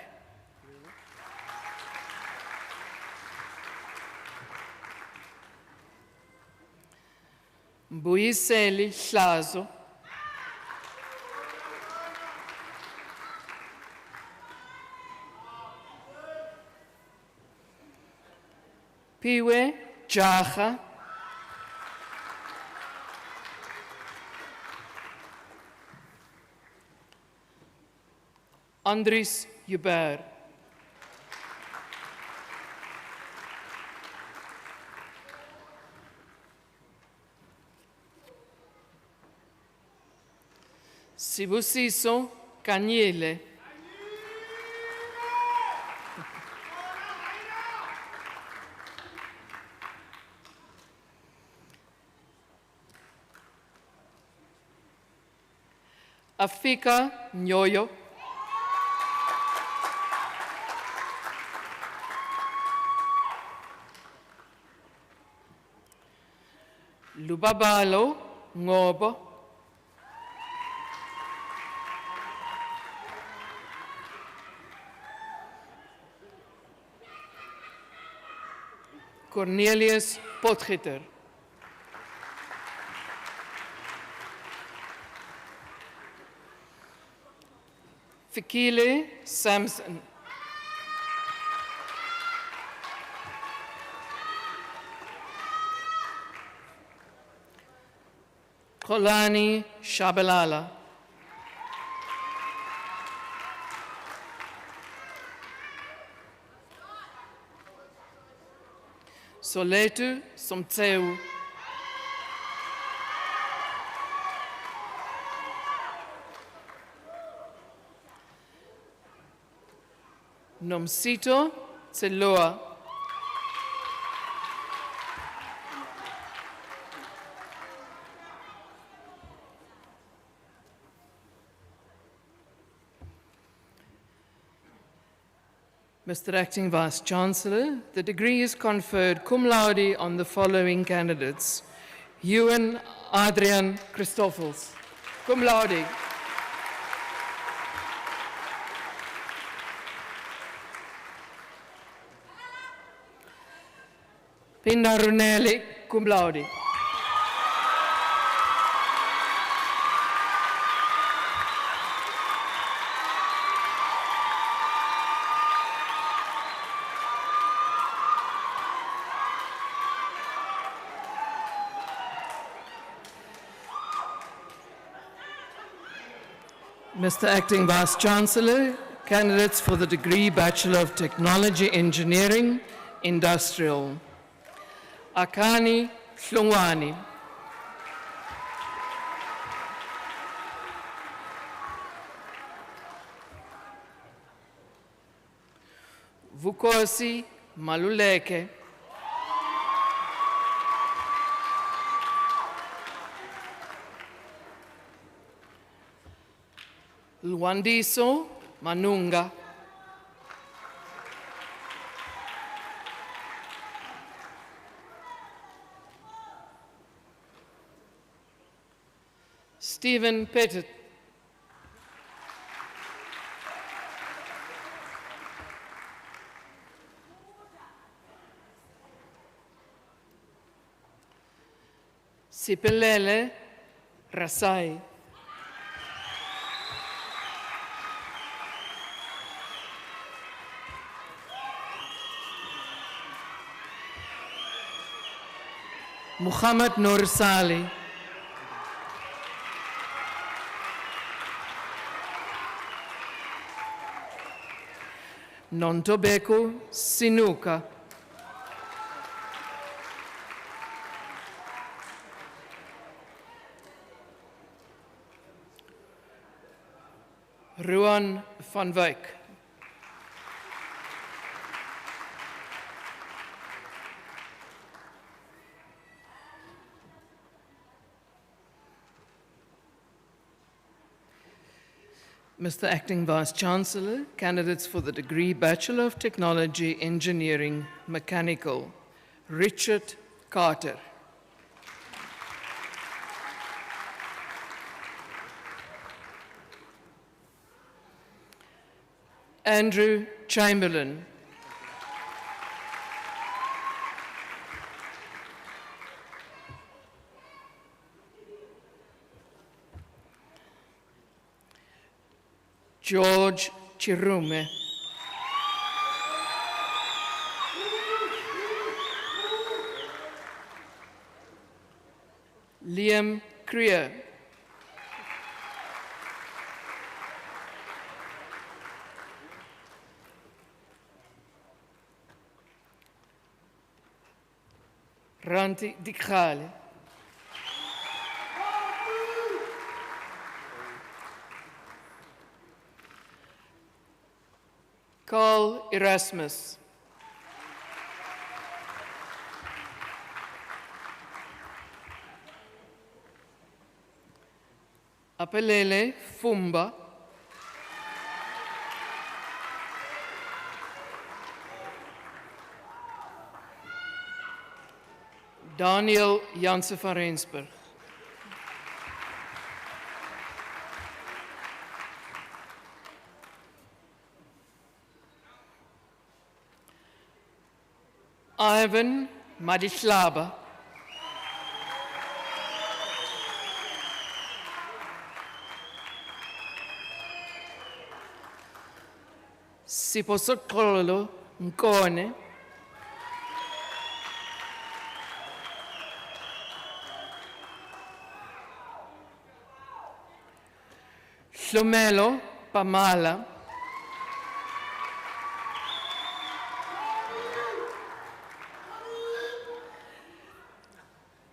Mbuyiseli Hlazo. Piwe Jaha. Andries Gqeberha. Sibusiso Kanyele. Afika Nyoyo. Lubabalo Ngobo. Cornelius Potgieter. Fikile Samson. Kolani Shabalala. Soletu Somtseu. Nomsito Tseloa. Mr. Acting Vice-Chancellor, the degree is conferred cum laude on the following candidates. Ewan Adrian Christoffels, cum laude. Pinda Runelli, cum laude. Mr. Acting Vice-Chancellor, candidates for the degree Bachelor of Technology Engineering, Industrial. Akani Hlungwani. Vukosi Maluleke. Lwandiso Manunga. Stephen Pettit. Sipelele Rasai. Muhammad Nur Sali. Nontobeko Sinuka. Ruan van Wyk. Mr. Acting Vice-Chancellor, candidates for the degree Bachelor of Technology, Engineering, Mechanical, Richard Carter. Andrew Chamberlain. George Chirume. Liam Creer. Ranti Dikhale. Carl Erasmus. Apelele Fumba. Daniel Janse van Rensburg. Ivan Madislaba. Siposokolo Nkone. Hlomelo Pamala.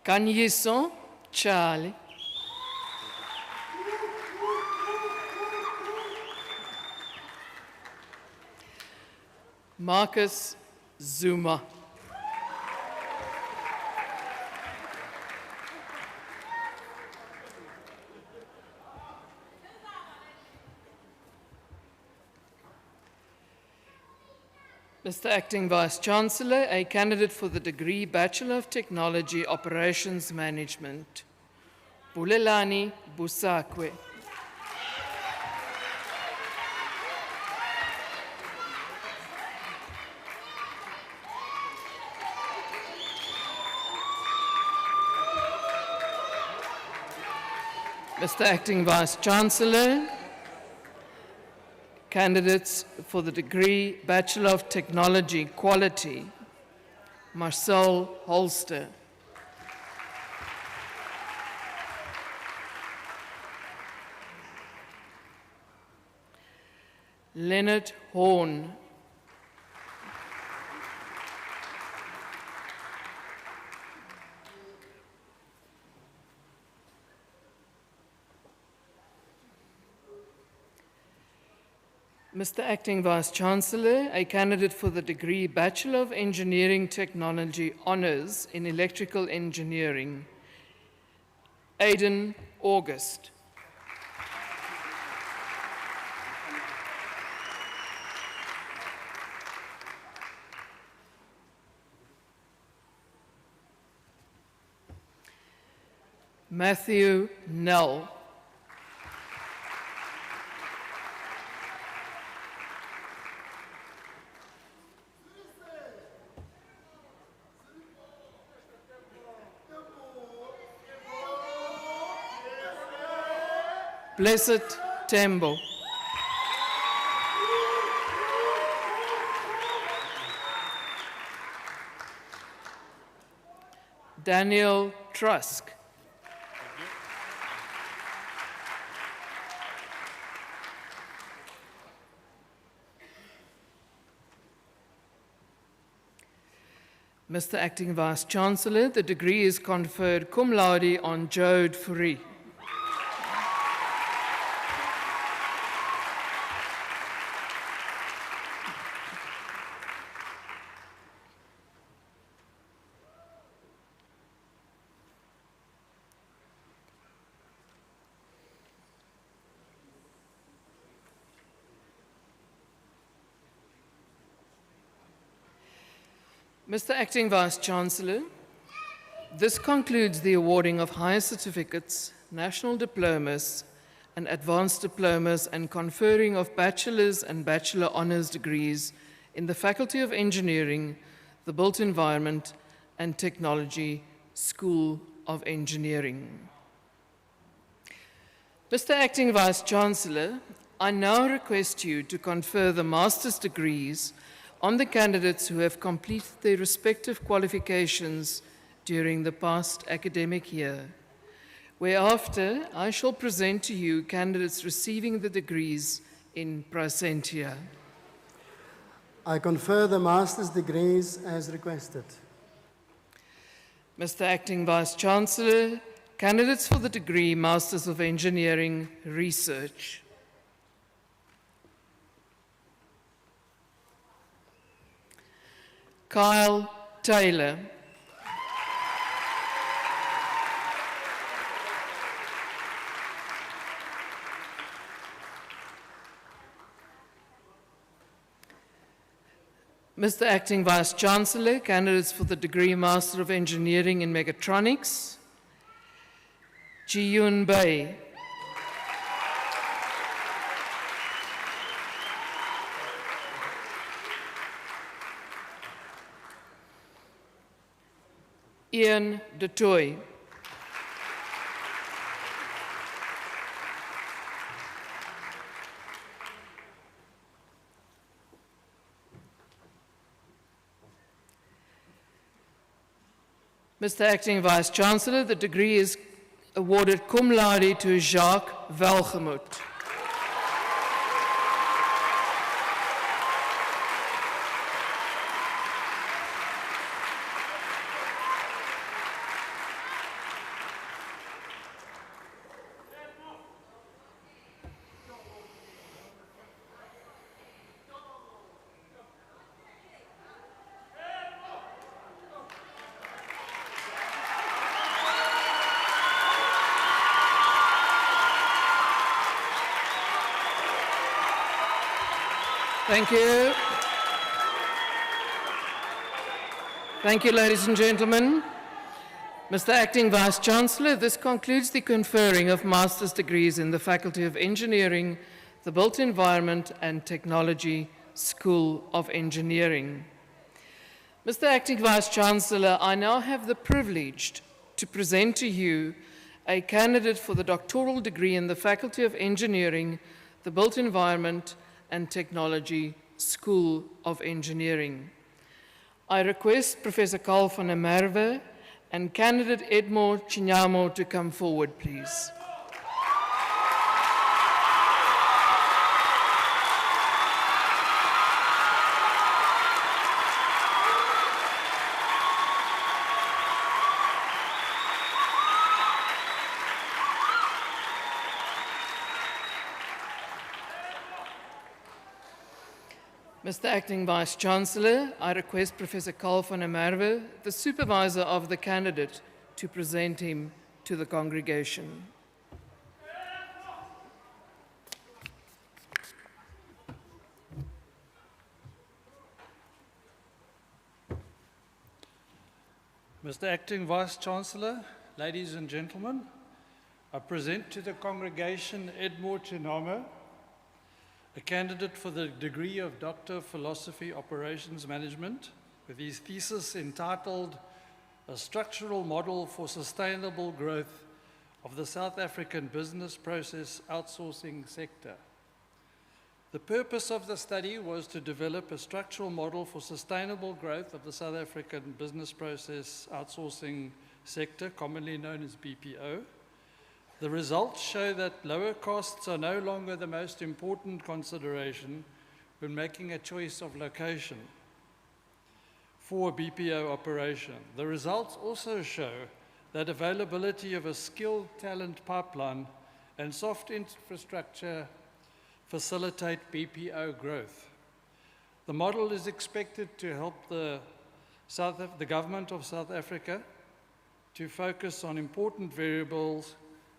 Kanyiso Charlie. Marcus Zuma. Mr. Acting Vice-Chancellor, a candidate for the degree Bachelor of Technology Operations Management, Bulelani Busakwe. Mr. Acting Vice-Chancellor, candidates for the degree Bachelor of Technology Quality, Marcel Holster. Leonard Horn. Mr. Acting Vice-Chancellor, a candidate for the degree Bachelor of Engineering Technology Honours in Electrical Engineering, Aidan August. Matthew Nell. Blessed Tembo. Daniel Trusk. Mr. Acting Vice-Chancellor, the degree is conferred cum laude on Jode Fourie. Mr. Acting Vice-Chancellor, this concludes the awarding of higher certificates, national diplomas, and advanced diplomas and conferring of bachelor's and bachelor honours degrees in the Faculty of Engineering, the Built Environment and Technology School of Engineering. Mr. Acting Vice-Chancellor, I now request you to confer the master's degrees on the candidates who have completed their respective qualifications during the past academic year, whereafter I shall present to you candidates receiving the degrees in praesentia. I confer the master's degrees as requested. Mr. Acting Vice-Chancellor, candidates for the degree Masters of Engineering Research. Kyle Taylor. Mr. Acting Vice-Chancellor, candidates for the degree Master of Engineering in Mechatronics, Ji-Yun Bai. Ian de Toy. Mr. Acting Vice-Chancellor, the degree is awarded cum laude to Jacques Welgemoot. Thank you. Thank you, ladies and gentlemen. Mr. Acting Vice-Chancellor, this concludes the conferring of master's degrees in the Faculty of Engineering, the Built Environment and Technology School of Engineering. Mr. Acting Vice-Chancellor, I now have the privilege to present to you a candidate for the doctoral degree in the Faculty of Engineering, the Built Environment and Technology School of Engineering. I request Professor Carl van der Merwe and candidate Edmore Chinyamo to come forward, please. Mr. Acting Vice-Chancellor, I request Professor Carl van der Merwe, the supervisor of the candidate, to present him to the congregation. Mr. Acting Vice-Chancellor, ladies and gentlemen, I present to the congregation Edmore Chinyamo, a candidate for the degree of Doctor of Philosophy Operations Management, with his thesis entitled A Structural Model for Sustainable Growth of the South African Business Process Outsourcing Sector. The purpose of the study was to develop a structural model for sustainable growth of the South African business process outsourcing sector, commonly known as BPO. The results show that lower costs are no longer the most important consideration when making a choice of location for a BPO operation. The results also show that availability of a skilled talent pipeline and soft infrastructure facilitate BPO growth. The model is expected to help the government of South Africa to focus on important variables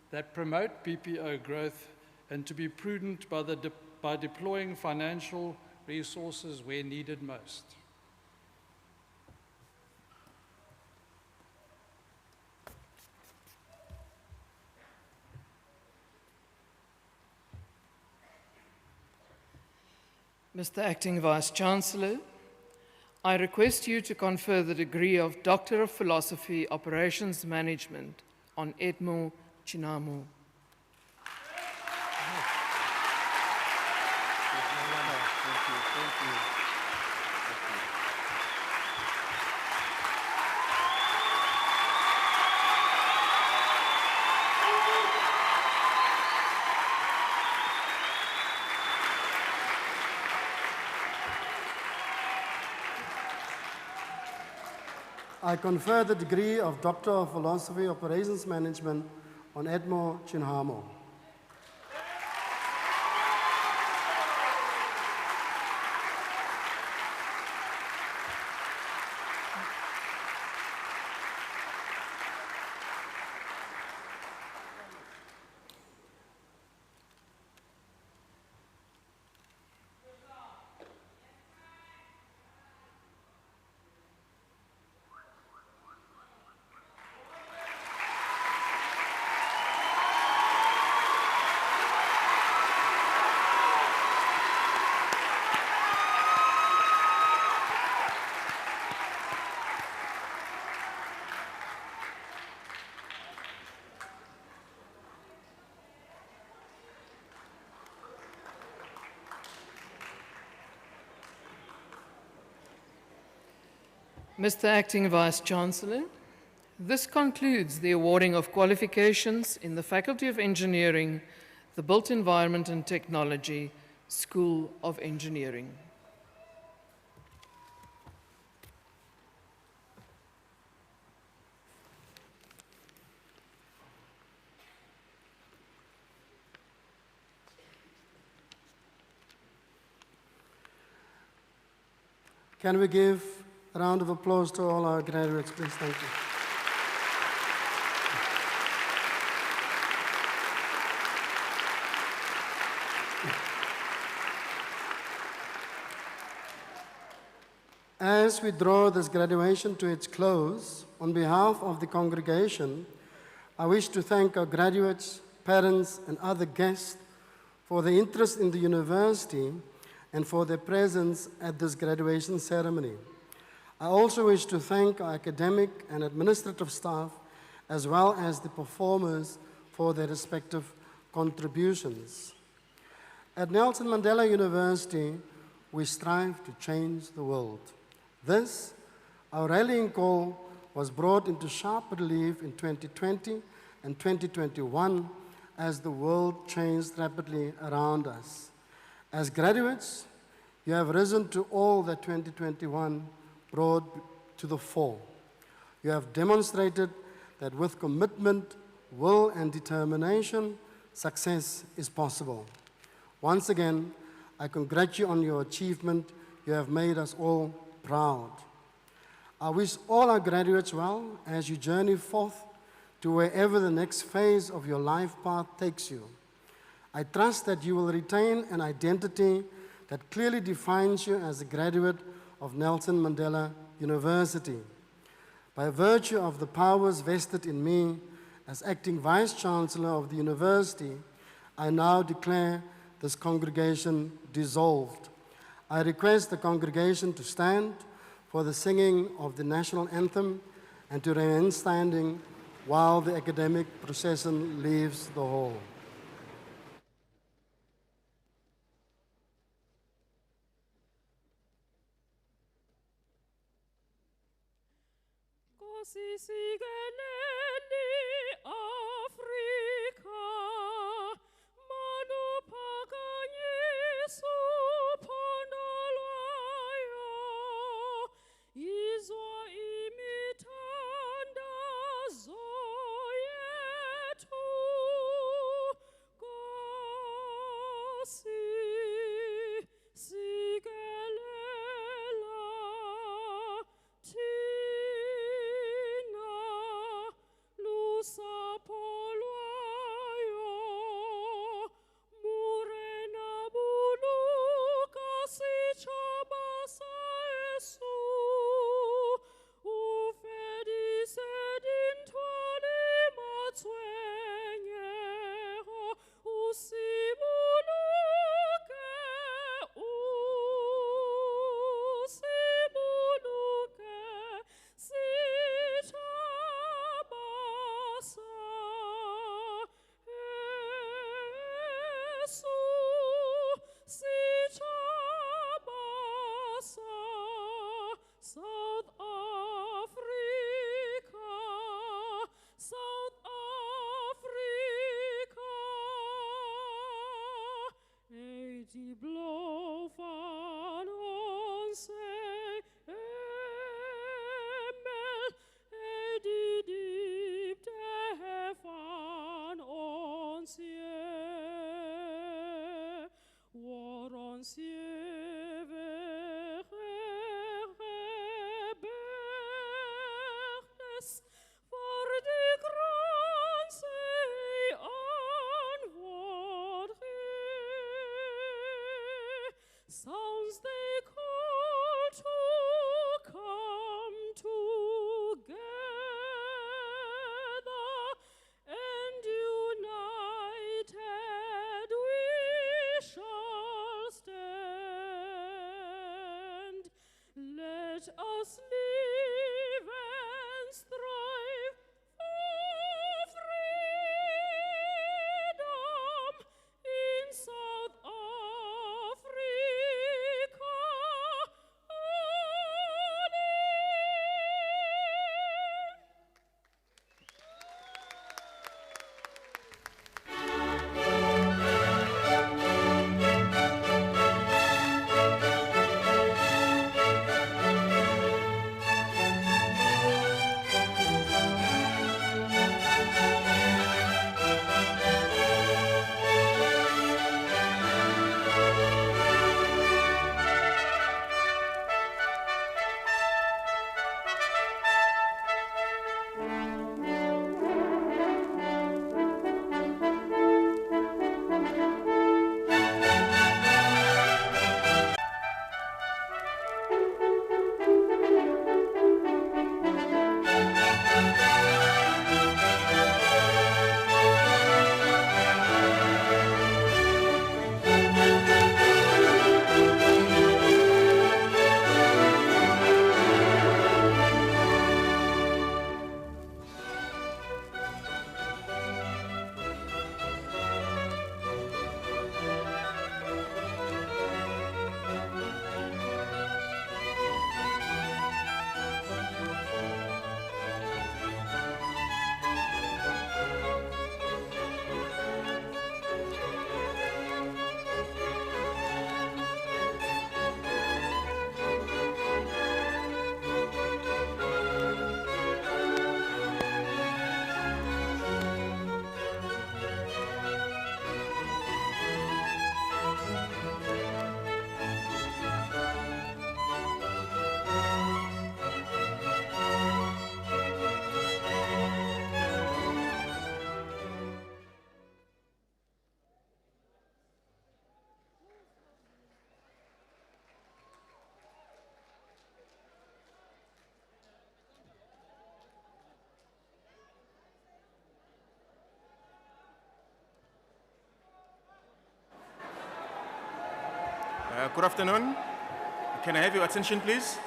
that promote BPO growth and to be prudent by deploying financial resources where needed most. Mr. Acting Vice-Chancellor, I request you to confer the degree of Doctor of Philosophy Operations Management on Edmore Chinyamo. I confer the degree of Doctor of Philosophy Operations Management on Edmore Chinyamo. Mr. Acting Vice-Chancellor, this concludes the awarding of qualifications in the Faculty of Engineering, the Built Environment and Technology School of Engineering. Can we give a round of applause to all our graduates, please? Thank you. As we draw this graduation to its close, on behalf of the congregation, I wish to thank our graduates, parents, and other guests for their interest in the university and for their presence at this graduation ceremony. I also wish to thank our academic and administrative staff, as well as the performers for their respective contributions. At Nelson Mandela University, we strive to change the world. This, our rallying call, was brought into sharp relief in 2020 and 2021 as the world changed rapidly around us. As graduates, you have risen to all that 2021 brought to the fore. You have demonstrated that with commitment, will, and determination, success is possible. Once again, I congratulate you on your achievement. You have made us all proud. I wish all our graduates well as you journey forth to wherever the next phase of your life path takes you. I trust that you will retain an identity that clearly defines you as a graduate of Nelson Mandela University. By virtue of the powers vested in me as acting Vice-Chancellor of the University, I now declare this congregation dissolved. I request the congregation to stand for the singing of the national anthem and to remain standing while the academic procession leaves the hall. Sounds they call to come together and united we shall stand. Let us live and strive for freedom in South Africa. Good afternoon. Can I have your attention, please?